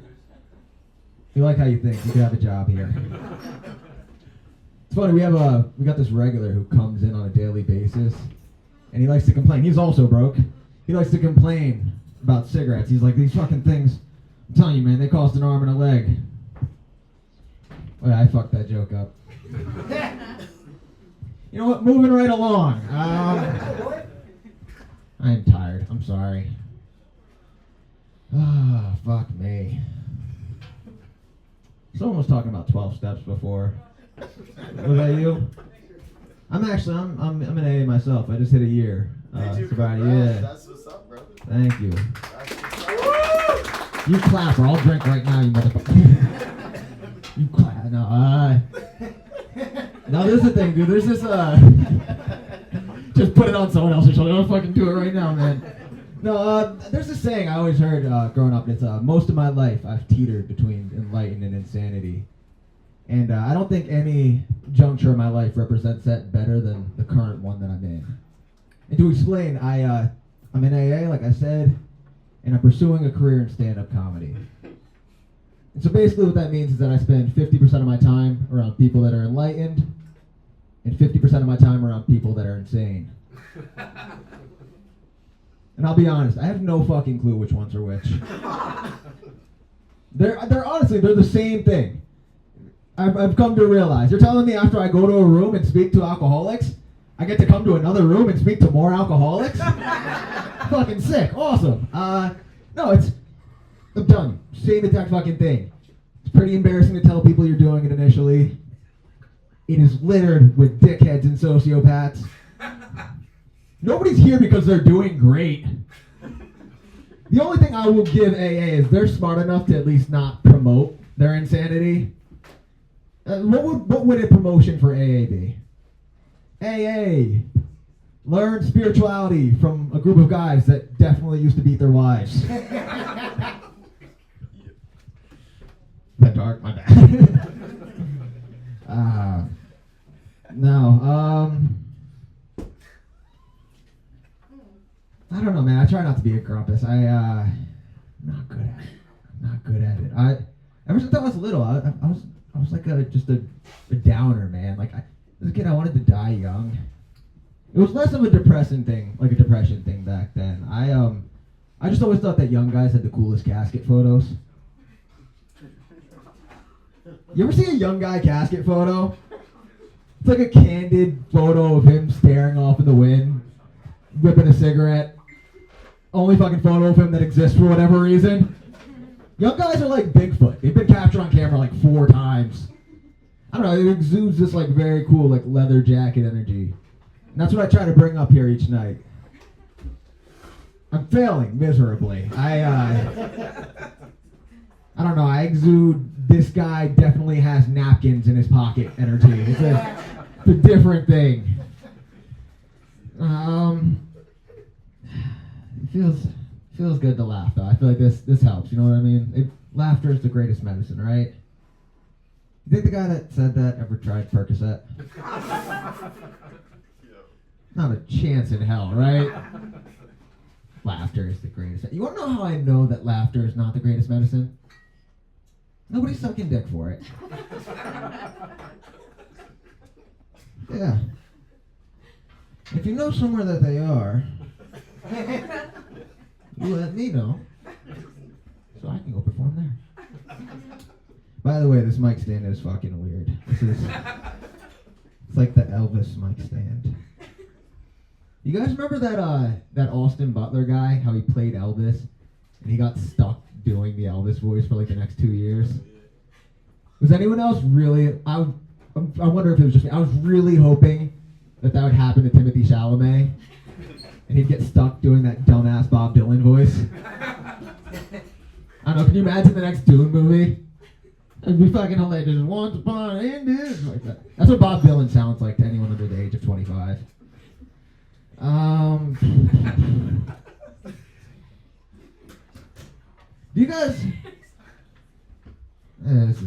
You like how you think. You can have a job here. It's funny, we got this regular who comes in on a daily basis, and he likes to complain. He's also broke. He likes to complain about cigarettes. He's like, these fucking things, I'm telling you, man, they cost an arm and a leg. Oh, yeah, I fucked that joke up. You know what? Moving right along. I am tired. I'm sorry. Ah, fuck me. Someone was talking about 12 steps before. Was that you? I'm an AA myself. I just hit a year. Sobriety. Yeah. That's what's up, bro. Thank you. That's what's up. You clap or I'll drink right now, you motherfucker. You clap. No, no, this is the thing, dude. There's this, just put it on someone else's shoulder. Don't fucking do it right now, man. No, there's this saying I always heard growing up. It's most of my life I've teetered between enlightened and insanity. And I don't think any juncture of my life represents that better than the current one that I'm in. And to explain, I'm in AA, like I said, and I'm pursuing a career in stand-up comedy. And so basically what that means is that I spend 50% of my time around people that are enlightened and 50% of my time around people that are insane. And I'll be honest, I have no fucking clue which ones are which. They're honestly, they're the same thing. I've come to realize. You're telling me after I go to a room and speak to alcoholics, I get to come to another room and speak to more alcoholics? Fucking sick. Awesome. No, I'm done. Same exact fucking thing. It's pretty embarrassing to tell people you're doing it initially. It is littered with dickheads and sociopaths. Nobody's here because they're doing great. The only thing I will give AA is they're smart enough to at least not promote their insanity. What would a promotion for AA be? AA. Learn spirituality from a group of guys that definitely used to beat their wives. That dark, my bad. No, I don't know, man. I try not to be a grumpus. I'm not good at it. I'm not good at it. Ever since I was little, I was like just a downer, man. Like as a kid, I wanted to die young. It was less of a depression thing back then. I just always thought that young guys had the coolest casket photos. You ever see a young guy casket photo? It's like a candid photo of him staring off in the wind, whipping a cigarette. Only fucking photo of him that exists for whatever reason. Young guys are like Bigfoot. They've been captured on camera like 4 times. I don't know, it exudes this like very cool like leather jacket energy. And that's what I try to bring up here each night. I'm failing miserably. I don't know, I exude this guy definitely has napkins in his pocket energy. It's a different thing. It feels good to laugh though. I feel like this helps, you know what I mean? Laughter is the greatest medicine, right? You think the guy that said that ever tried Percocet? Not a chance in hell, right? Laughter is the greatest. You want to know how I know that laughter is not the greatest medicine? Nobody's sucking dick for it. Yeah. If you know somewhere that they are, you let me know, so I can go perform there. By the way, this mic stand is fucking weird. It's like the Elvis mic stand. You guys remember that Austin Butler guy, how he played Elvis, and he got stuck doing the Elvis voice for like the next 2 years? Was anyone else really, I wonder if it was just me, I was really hoping that would happen to Timothy Chalamet, and he'd get stuck doing that dumbass Bob Dylan voice. I don't know, can you imagine the next Dune movie? It'd be fucking hilarious. Once upon a time, like that. That's what Bob Dylan sounds like to anyone under the age of 25. Do you guys? This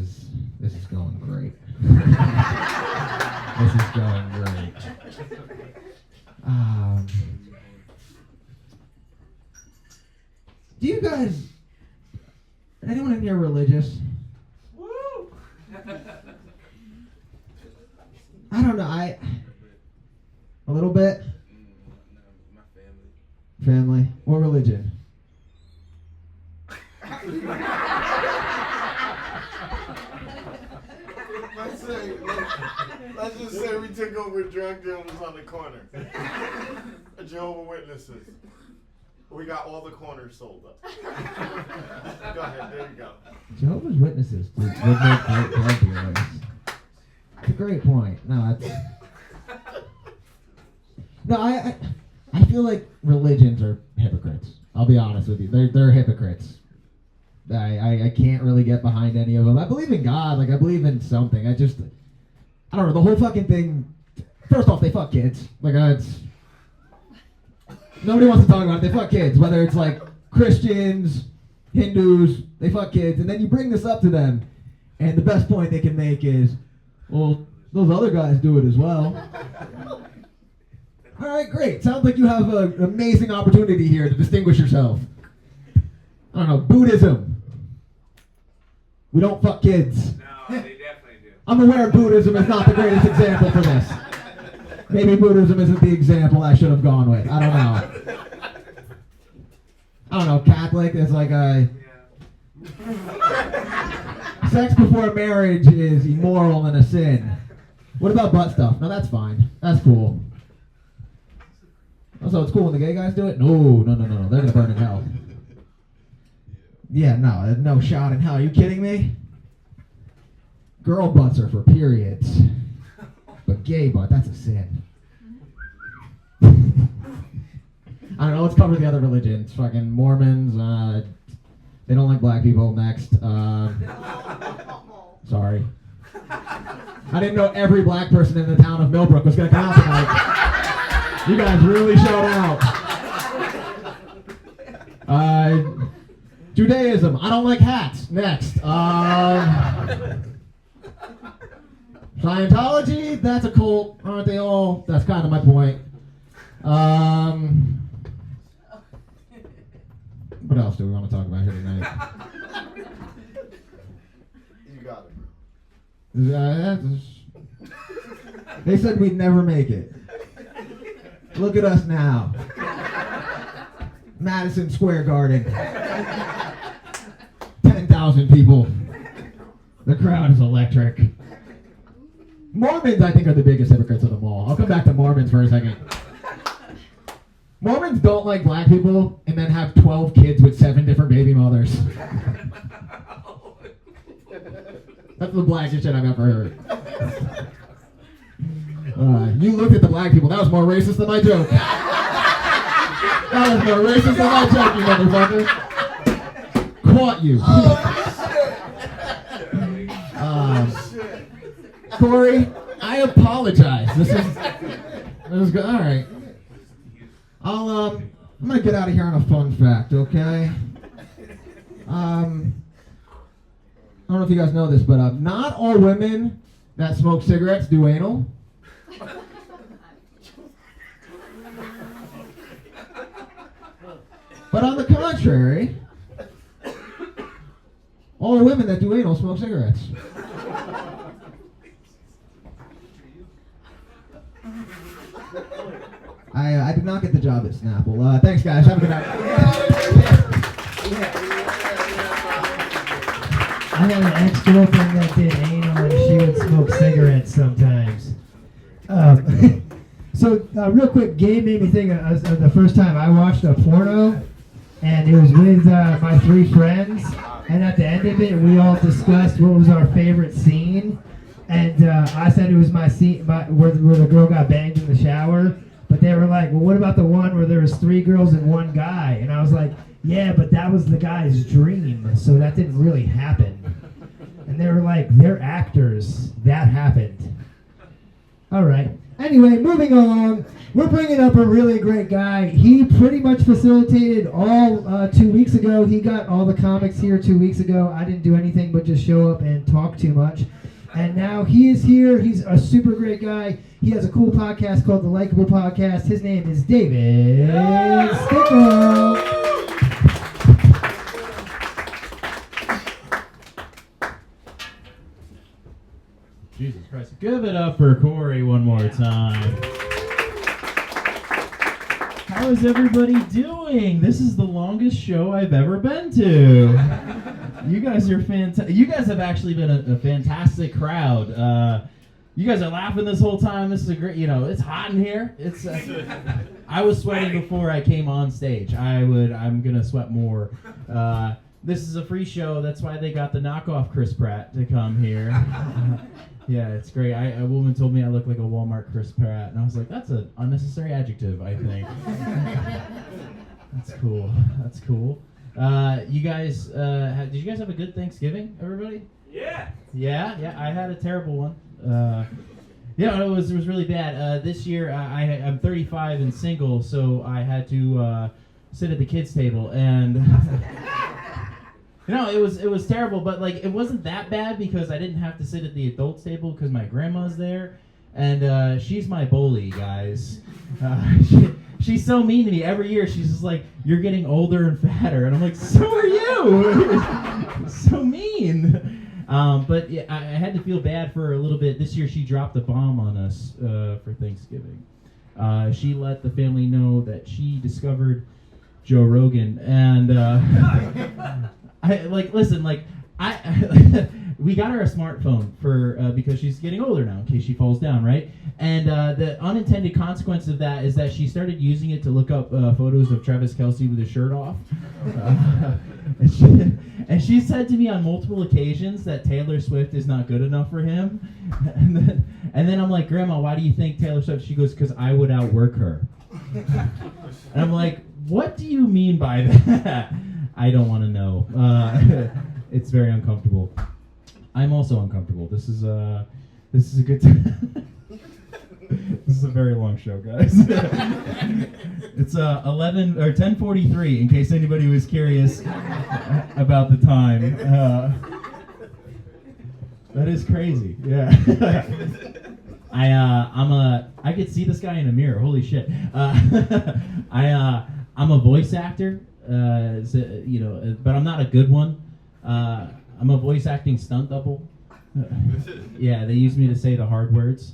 is going great. This is going great. Do you guys? Anyone in here religious? Woo! I don't know. A little bit. My family. Family. What religion? let's just say we took over drug dealers on the corner. Jehovah's Witnesses. We got all the corners sold up. Go ahead, there you go. Jehovah's Witnesses would make great drug dealers. That's a great point. No, I feel like religions are hypocrites. I'll be honest with you. They're hypocrites. I can't really get behind any of them. I believe in God. Like, I believe in something. I don't know. The whole fucking thing. First off, they fuck kids. Like, nobody wants to talk about it. They fuck kids. Whether it's like Christians, Hindus, they fuck kids. And then you bring this up to them. And the best point they can make is, well, those other guys do it as well. All right, great. Sounds like you have an amazing opportunity here to distinguish yourself. I don't know, Buddhism. We don't fuck kids. No, they definitely do. I'm aware Buddhism is not the greatest example for this. Maybe Buddhism isn't the example I should have gone with. I don't know. Catholic is like sex before marriage is immoral and a sin. What about butt stuff? No, that's fine. That's cool. Oh, so it's cool when the gay guys do it? No. They're gonna burn in hell. Yeah, no shot in hell. Are you kidding me? Girl butts are for periods. But gay butt, that's a sin. I don't know, let's cover the other religions. Fucking Mormons, they don't like black people. Next. Sorry. I didn't know every black person in the town of Millbrook was gonna come out tonight. You guys really showed out. Judaism. I don't like hats. Next. Scientology. That's a cult. Aren't they all? That's kind of my point. What else do we want to talk about here tonight? You got it. They said we'd never make it. Look at us now. Madison Square Garden. 10,000 people. The crowd is electric. Mormons, I think, are the biggest hypocrites of them all. I'll come back to Mormons for a second. Mormons don't like black people and then have 12 kids with 7 different baby mothers. That's the blackest shit I've ever heard. You looked at the black people. That was more racist than my joke. That was more racist than my joke, you motherfucker. Caught you. Corey, I apologize. This is good. All right. I'm gonna get out of here on a fun fact, okay? I don't know if you guys know this, but not all women that smoke cigarettes do anal. But on the contrary, all the women that do anal smoke cigarettes. I did not get the job at Snapple. Thanks, guys. Have a good night. I had an ex-girlfriend that did anal and she would smoke cigarettes sometimes. So real quick, Gabe made me think of the first time I watched a porno, and it was with my 3 friends, and at the end of it, we all discussed what was our favorite scene, and I said it was my scene where the girl got banged in the shower, but they were like, well, what about the one where there was 3 girls and 1 guy? And I was like, yeah, but that was the guy's dream, so that didn't really happen. And they were like, they're actors. That happened. All right. Anyway, moving along. We're bringing up a really great guy. He pretty much facilitated all 2 weeks ago. He got all the comics here 2 weeks ago. I didn't do anything but just show up and talk too much. And now he is here. He's a super great guy. He has a cool podcast called The Likeable Podcast. His name is David Stickle. Jesus Christ. Give it up for Corey one more time. How is everybody doing? This is the longest show I've ever been to. You guys are fantastic. You guys have actually been a fantastic crowd. You guys are laughing this whole time. This is a great, it's hot in here. It's. I was sweating before I came on stage. I'm gonna sweat more. This is a free show. That's why they got the knockoff Chris Pratt to come here. Yeah, it's great. A woman told me I look like a Walmart Chris Pratt, and I was like, that's an unnecessary adjective, I think. That's cool. That's cool. You guys, did you guys have a good Thanksgiving, everybody? Yeah. Yeah. I had a terrible one. It was really bad. This year, I'm 35 and single, so I had to sit at the kids' table, and it was terrible. But like, it wasn't that bad because I didn't have to sit at the adults' table because my grandma's there, and she's my bully, guys. She's so mean to me every year. She's just like, "You're getting older and fatter," and I'm like, "So are you." So mean. But yeah, I had to feel bad for a little bit. This year she dropped a bomb on us for Thanksgiving. She let the family know that she discovered Joe Rogan, and we got her a smartphone for because she's getting older now in case she falls down, right? And the unintended consequence of that is that she started using it to look up photos of Travis Kelce with his shirt off. And she said to me on multiple occasions that Taylor Swift is not good enough for him. And then I'm like, Grandma, why do you think Taylor Swift? She goes, because I would outwork her. And I'm like, what do you mean by that? I don't want to know. It's very uncomfortable. I'm also uncomfortable. This is a good time. This is a very long show, guys. It's 10:43. In case anybody was curious about the time. That is crazy. Yeah. I could see this guy in a mirror. Holy shit. I'm a voice actor. But I'm not a good one. I'm a voice acting stunt double. Yeah, they use me to say the hard words.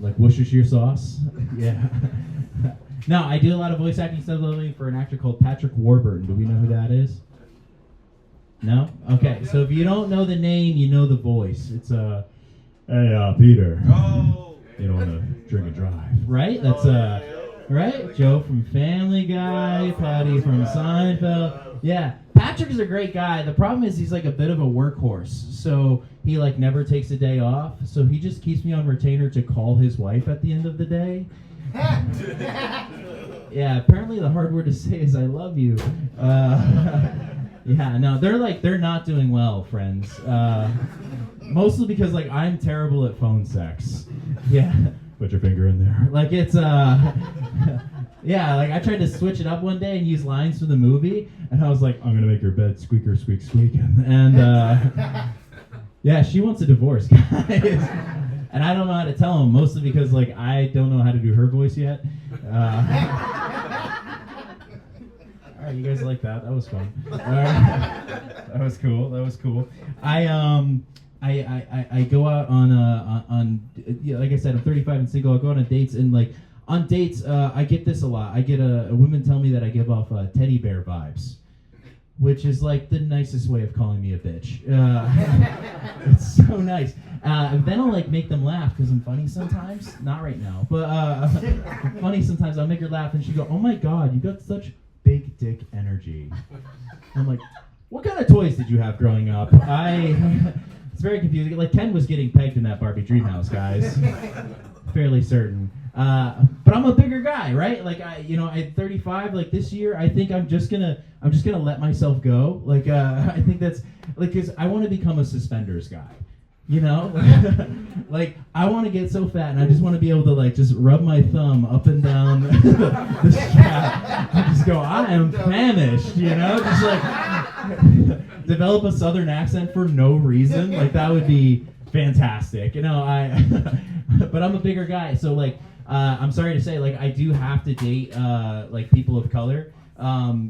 Like Worcestershire sauce. Yeah. No, I do a lot of voice acting stuff for an actor called Patrick Warburton. Do we know who that is? No? Okay, so if you don't know the name, you know the voice. It's hey, Peter. Oh. You don't want to drink and drive. Right? That's right? Joe from Family Guy, Patty from Seinfeld. Yeah. Patrick is a great guy. The problem is he's like a bit of a workhorse. So he like never takes a day off. So he just keeps me on retainer to call his wife at the end of the day. Yeah, apparently the hard word to say is I love you. Yeah, no, they're not doing well, friends. Mostly because like I'm terrible at phone sex. Yeah. Put your finger in there. Like it's yeah, like I tried to switch it up one day and use lines from the movie, and I was like, I'm gonna make your bed squeaker squeak squeaking. And yeah, she wants a divorce, guys. And I don't know how to tell him, mostly because like I don't know how to do her voice yet. All right, you guys like that? That was fun. That was cool. That was cool. I go out on like I said, I'm 35 and single. I go out on dates, and like on dates, I get this a lot. I get women tell me that I give off teddy bear vibes, which is like the nicest way of calling me a bitch. It's so nice. Then I'll like make them laugh because I'm funny sometimes. Not right now, but I'm funny sometimes. I'll make her laugh, and she go, "Oh my God, you got such big dick energy." I'm like, "What kind of toys did you have growing up?" It's very confusing. Like Ken was getting pegged in that Barbie dream house, guys. Fairly certain. But I'm a bigger guy, right? Like at 35, like this year, I think I'm just gonna let myself go. Like I think that's like because I want to become a suspenders guy. You know, like I want to get so fat, and I just want to be able to like just rub my thumb up and down the strap, and just go, I am famished. You know, just like develop a southern accent for no reason. Like that would be fantastic. You know, but I'm a bigger guy, so like I'm sorry to say, like I do have to date like people of color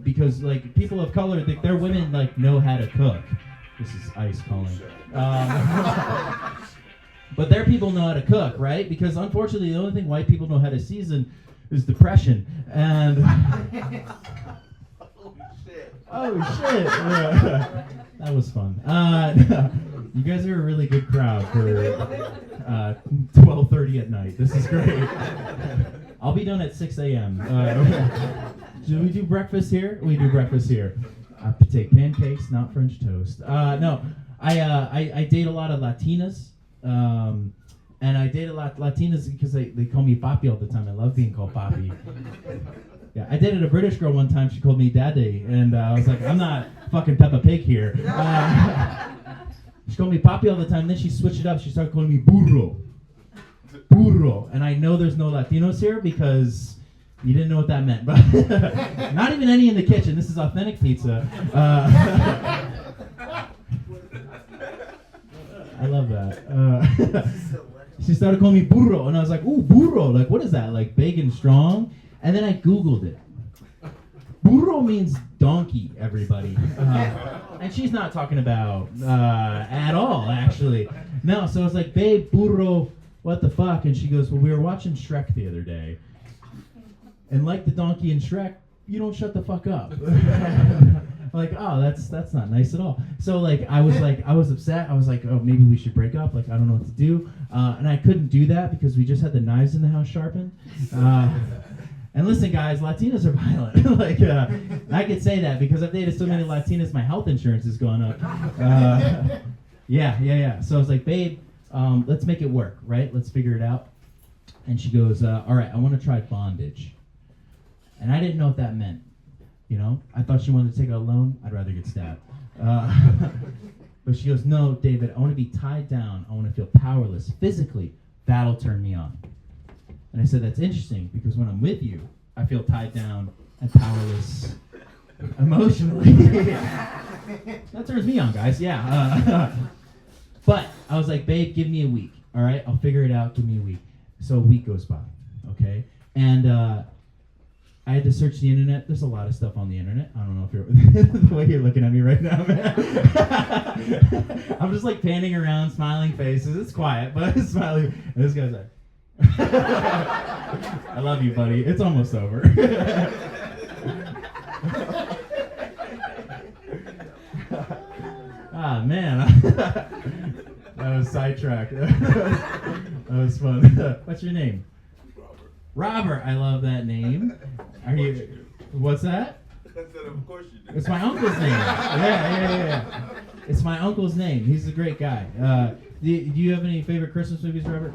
because like people of color, their women like know how to cook. This is Ice calling. But their people know how to cook, right? Because unfortunately, the only thing white people know how to season is depression. And Oh shit! Yeah. That was fun. You guys are a really good crowd for 12:30 at night. This is great. I'll be done at 6 a.m. Do we do breakfast here? We do breakfast here. I take pancakes, not French toast. No, I date a lot of Latinas. And I date a lot Latinas because they call me Papi all the time. I love being called Papi. Yeah, I dated a British girl one time. She called me Daddy, and I was like, I'm not fucking Peppa Pig here. She called me Papi all the time. Then she switched it up. She started calling me Burro. Burro. And I know there's no Latinos here because you didn't know what that meant. But not even any in the kitchen. This is authentic pizza. I love that. She started calling me burro, and I was like, ooh, burro, like what is that, like big and strong? And then I Googled it. Burro means donkey, everybody. And she's not talking about at all, actually. No, so I was like, babe, burro, what the fuck? And she goes, well, we were watching Shrek the other day. And like the donkey in Shrek, you don't shut the fuck up. Like, oh, that's not nice at all. So I was upset. I was like, oh, maybe we should break up. Like, I don't know what to do. And I couldn't do that because we just had the knives in the house sharpened. And listen, guys, Latinas are violent. I could say that because I've dated so many Latinas, my health insurance has gone up. Yeah. So I was like, babe, let's make it work, right? Let's figure it out. And she goes, all right, I want to try bondage. And I didn't know what that meant. You know, I thought she wanted to take out a loan. I'd rather get stabbed. But she goes, no, David, I want to be tied down. I want to feel powerless physically. That'll turn me on. And I said, that's interesting because when I'm with you, I feel tied down and powerless emotionally. That turns me on, guys. Yeah. But I was like, babe, give me a week. All right, I'll figure it out. Give me a week. So a week goes by. Okay, and I had to search the internet. There's a lot of stuff on the internet. I don't know if you're the way you're looking at me right now, man. I'm just like panning around, smiling faces. It's quiet, but it's smiling. And this guy's like, I love you, buddy. It's almost over. Ah, man. That was sidetracked. That was fun. What's your name? Robert. I love that name. Are you? What's that? I said, of course you do. It's my uncle's name. Yeah. It's my uncle's name. He's a great guy. Do you have any favorite Christmas movies, Robert?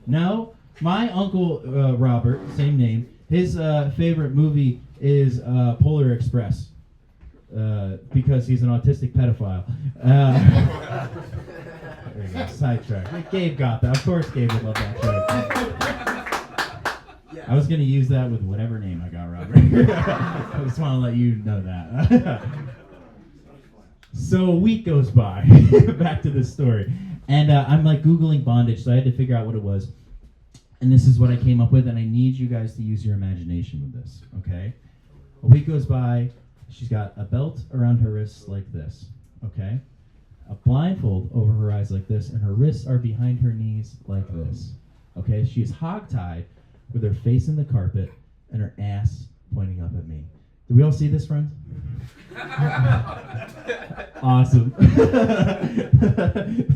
No? My uncle, Robert, same name, his favorite movie is Polar Express. Because he's an autistic pedophile. There you go, sidetrack. Gabe got that. Of course Gabe would love that joke. I was going to use that with whatever name I got, Robert. I just want to let you know that. So a week goes by. Back to this story. And I'm like Googling bondage, so I had to figure out what it was. And this is what I came up with, and I need you guys to use your imagination with this, okay? A week goes by. She's got a belt around her wrists like this, okay? A blindfold over her eyes like this, and her wrists are behind her knees like this, okay? She is hogtied with her face in the carpet and her ass pointing up at me. Do we all see this, friends? Awesome.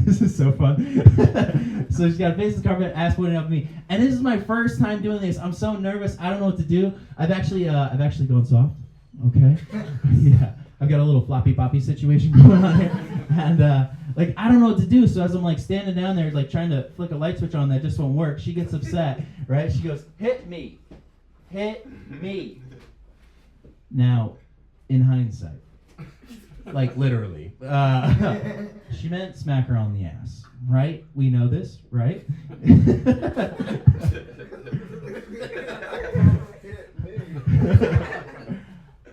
This is so fun. So she's got a face in the carpet, ass pointing up at me, and this is my first time doing this. I'm so nervous. I don't know what to do. I've actually gone soft. Okay. Yeah. I've got a little floppy poppy situation going on here, and I don't know what to do. So as I'm like standing down there, like trying to flick a light switch on that just won't work. She gets upset, right? She goes, "Hit me, hit me." Now, in hindsight, like literally, she meant smack her on the ass, right? We know this, right?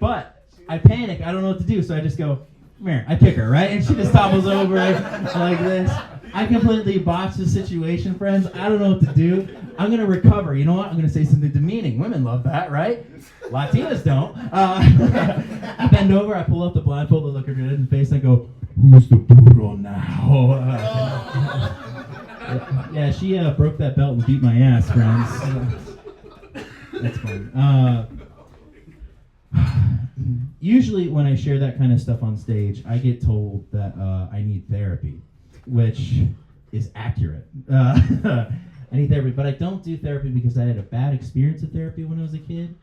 But I panic. I don't know what to do, so I just go, "Come here." I kick her, right? And she just topples over like this. I completely botched the situation, friends. I don't know what to do. I'm going to recover. You know what? I'm going to say something demeaning. Women love that, right? Latinas don't. I bend over. I pull up the blindfold. I look her in the face. And I go, "Who's the burro now?" Yeah, she broke that belt and beat my ass, friends. That's fun. usually when I share that kind of stuff on stage, I get told that I need therapy, which is accurate. I need therapy, but I don't do therapy because I had a bad experience with therapy when I was a kid.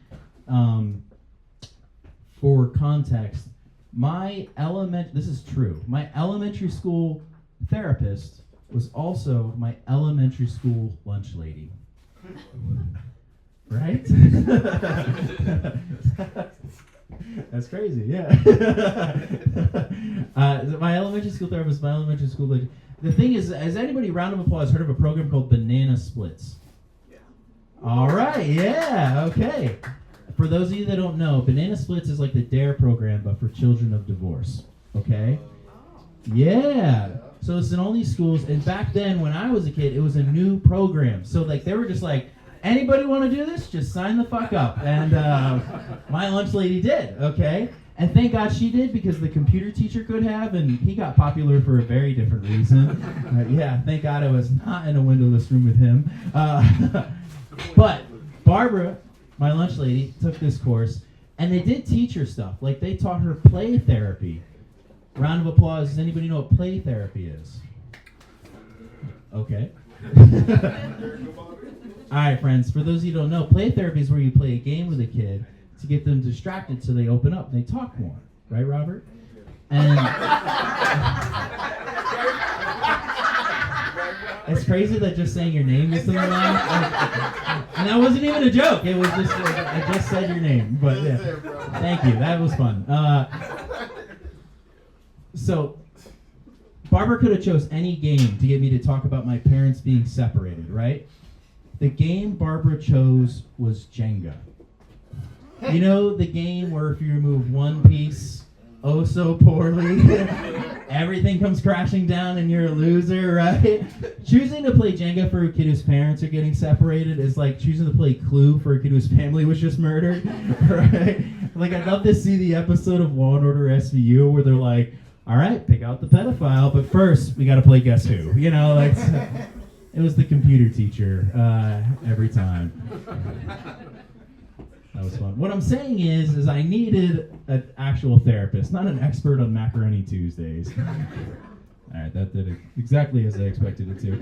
For context, this is true. My elementary school therapist was also my elementary school lunch lady. Right? That's crazy, yeah. My elementary school therapist, my elementary school lady. The thing is, has anybody, round of applause, heard of a program called Banana Splits? Yeah. All right, yeah, okay. For those of you that don't know, Banana Splits is like the DARE program, but for children of divorce, okay? Yeah. So it's in all these schools, and back then, when I was a kid, it was a new program. So like they were just like, anybody want to do this? Just sign the fuck up. And my lunch lady did, okay? And thank God she did, because the computer teacher could have, and he got popular for a very different reason. Yeah, thank God I was not in a windowless room with him. But Barbara, my lunch lady, took this course, and they did teach her stuff. Like they taught her play therapy. Round of applause. Does anybody know what play therapy is? Okay. All right, friends. For those of you who don't know, play therapy is where you play a game with a kid to get them distracted so they open up and they talk more. Right, Robert? And it's crazy that just saying your name is something like, and that wasn't even a joke. It was just, I just said your name. But yeah. Thank you. That was fun. So, Barbara could have chose any game to get me to talk about my parents being separated, right? The game Barbara chose was Jenga. You know the game where if you remove one piece oh so poorly, everything comes crashing down and you're a loser, right? Choosing to play Jenga for a kid whose parents are getting separated is like choosing to play Clue for a kid whose family was just murdered, right? Like I'd love to see the episode of Law & Order SVU where they're like, all right, pick out the pedophile, but first we got to play Guess Who. You know, like it was the computer teacher every time. That was fun. What I'm saying is I needed an actual therapist, not an expert on Macaroni Tuesdays. All right, that did it exactly as I expected it to.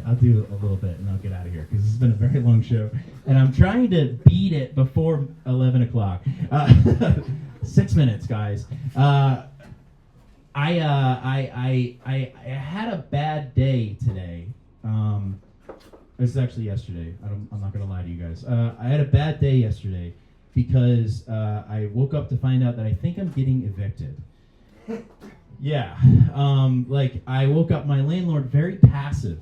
I'll do a little bit and I'll get out of here because this has been a very long show, and I'm trying to beat it before 11 o'clock. 6 minutes, guys. I had a bad day today. This is actually yesterday. I'm not gonna lie to you guys. I had a bad day yesterday because I woke up to find out that I think I'm getting evicted. Yeah. Like I woke up, my landlord very passive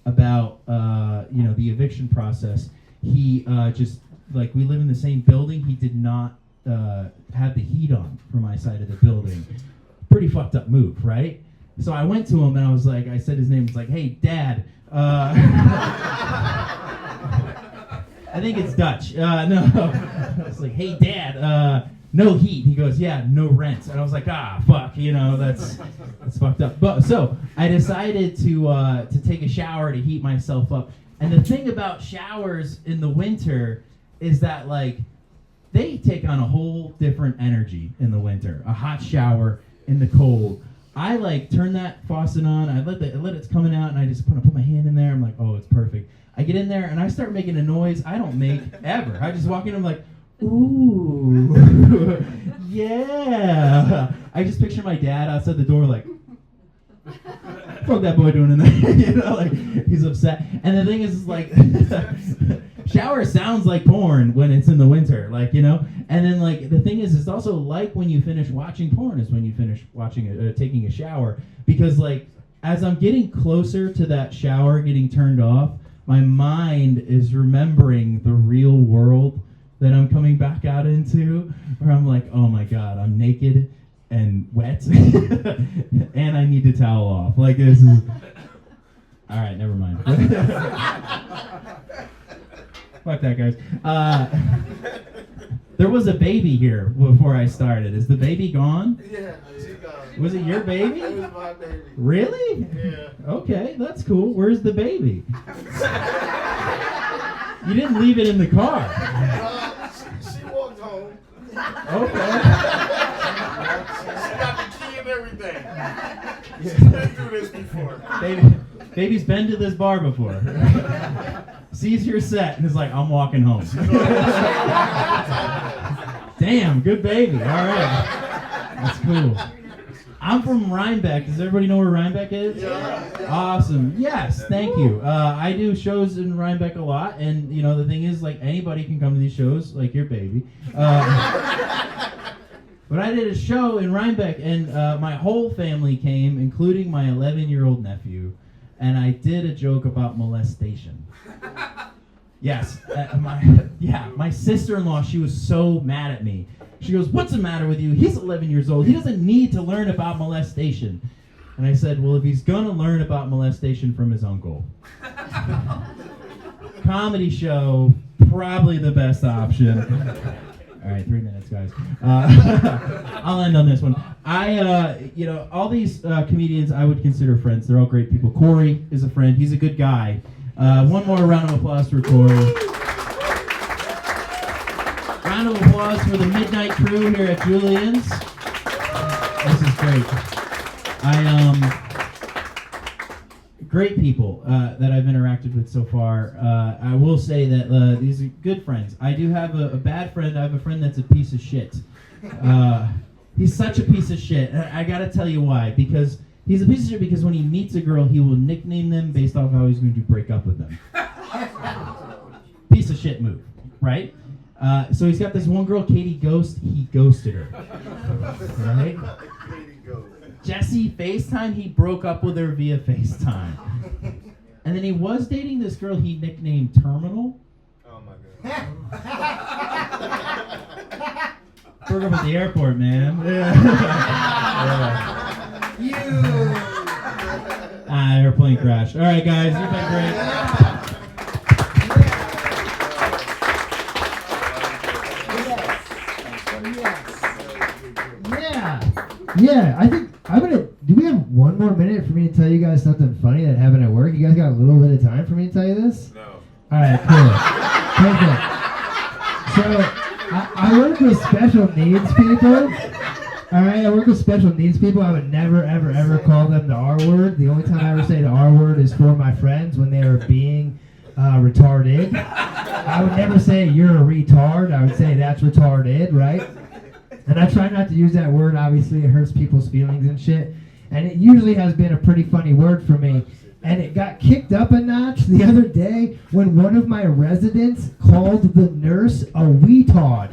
about the eviction process. He just like we live in the same building. He did not have the heat on for my side of the building. Pretty fucked up move, right? So I went to him and I said his name. It's like, hey, Dad. I think it's Dutch. No. I was like, hey, Dad. No heat. He goes, yeah, no rent. And I was like, fuck. That's fucked up. But so I decided to take a shower to heat myself up. And the thing about showers in the winter is that like they take on a whole different energy in the winter. A hot shower in the cold. I like turn that faucet on. I let it's coming out, and I just put my hand in there. I'm like, oh, it's perfect. I get in there and I start making a noise I don't make ever. I just walk in. I'm like, ooh, yeah. I just picture my dad outside the door, like, fuck that boy doing in there. Like he's upset. And the thing is like, shower sounds like porn when it's in the winter, And then like the thing is, it's also like when you finish watching porn is when you finish watching taking a shower, because like as I'm getting closer to that shower getting turned off, my mind is remembering the real world that I'm coming back out into, where I'm like, oh my God, I'm naked and wet, and I need to towel off. Like this is. All right, never mind. Fuck that, guys. There was a baby here before I started. Is the baby gone? Yeah, she's gone. Was it your baby? It was my baby. Really? Yeah. Okay, that's cool. Where's the baby? You didn't leave it in the car. She walked home. Okay. She got the key and everything. She's been through this before. Baby's been to this bar before. Sees your set and is like, I'm walking home. Damn, good baby. All right. That's cool. I'm from Rhinebeck. Does everybody know where Rhinebeck is? Yeah. Awesome. Yes, thank you. I do shows in Rhinebeck a lot, and you know the thing is, like anybody can come to these shows, like your baby. But I did a show in Rhinebeck, and my whole family came, including my 11-year-old nephew, and I did a joke about molestation. Yes, my sister-in-law, she was so mad at me. She goes, "What's the matter with you? He's 11 years old. He doesn't need to learn about molestation." And I said, "Well, if he's gonna learn about molestation from his uncle, comedy show, probably the best option." All right, 3 minutes, guys. I'll end on this one. All these comedians I would consider friends. They're all great people. Corey is a friend. He's a good guy. One more round of applause for Corey. Round of applause for the Midnight Crew here at Juliens. This is great. Great people that I've interacted with so far. I will say that these are good friends. I do have a bad friend. I have a friend that's a piece of shit. He's such a piece of shit. I gotta tell you why. Because he's a piece of shit because when he meets a girl, he will nickname them based off how he's going to break up with them. Piece of shit move, right? So he's got this one girl, Katie Ghost. He ghosted her. Right? Jesse FaceTime, he broke up with her via FaceTime. And then he was dating this girl he nicknamed Terminal. Oh my god. Broke up at the airport, man. Yeah. Airplane crash. All right, guys, you've been great. Yeah, I think I'm gonna. Do we have one more minute for me to tell you guys something funny that happened at work? You guys got a little bit of time for me to tell you this? No. All right, cool. Perfect. So I work with special needs people. All right, I work with special needs people. I would never, ever, ever call them the R word. The only time I ever say the R word is for my friends when they are being retarded. I would never say you're a retard. I would say that's retarded, right? And I try not to use that word. Obviously, it hurts people's feelings and shit. And it usually has been a pretty funny word for me. And it got kicked up a notch the other day when one of my residents called the nurse a weetard.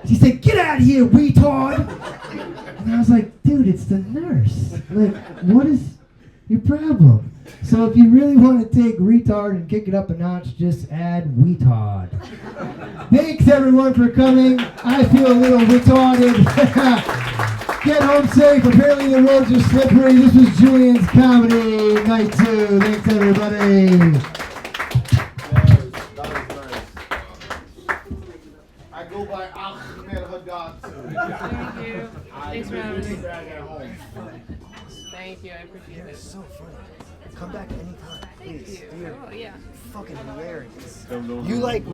She said, "Get out of here, weetard!" And I was like, dude, it's the nurse. Like, what is your problem? So if you really want to take retard and kick it up a notch, just add weetard. Thanks everyone for coming. I feel a little retarded. Get home safe. Apparently the roads are slippery. This was Julien's Comedy Night 2. Thanks everybody. That was nice. I go by Ahmed Haddad too. Thank you. Thanks for having me. Bag at home. Thank you. I appreciate it. It's so funny. Come back anytime. Thank Please. you. Do your Oh, yeah. fucking hilarious. No. You like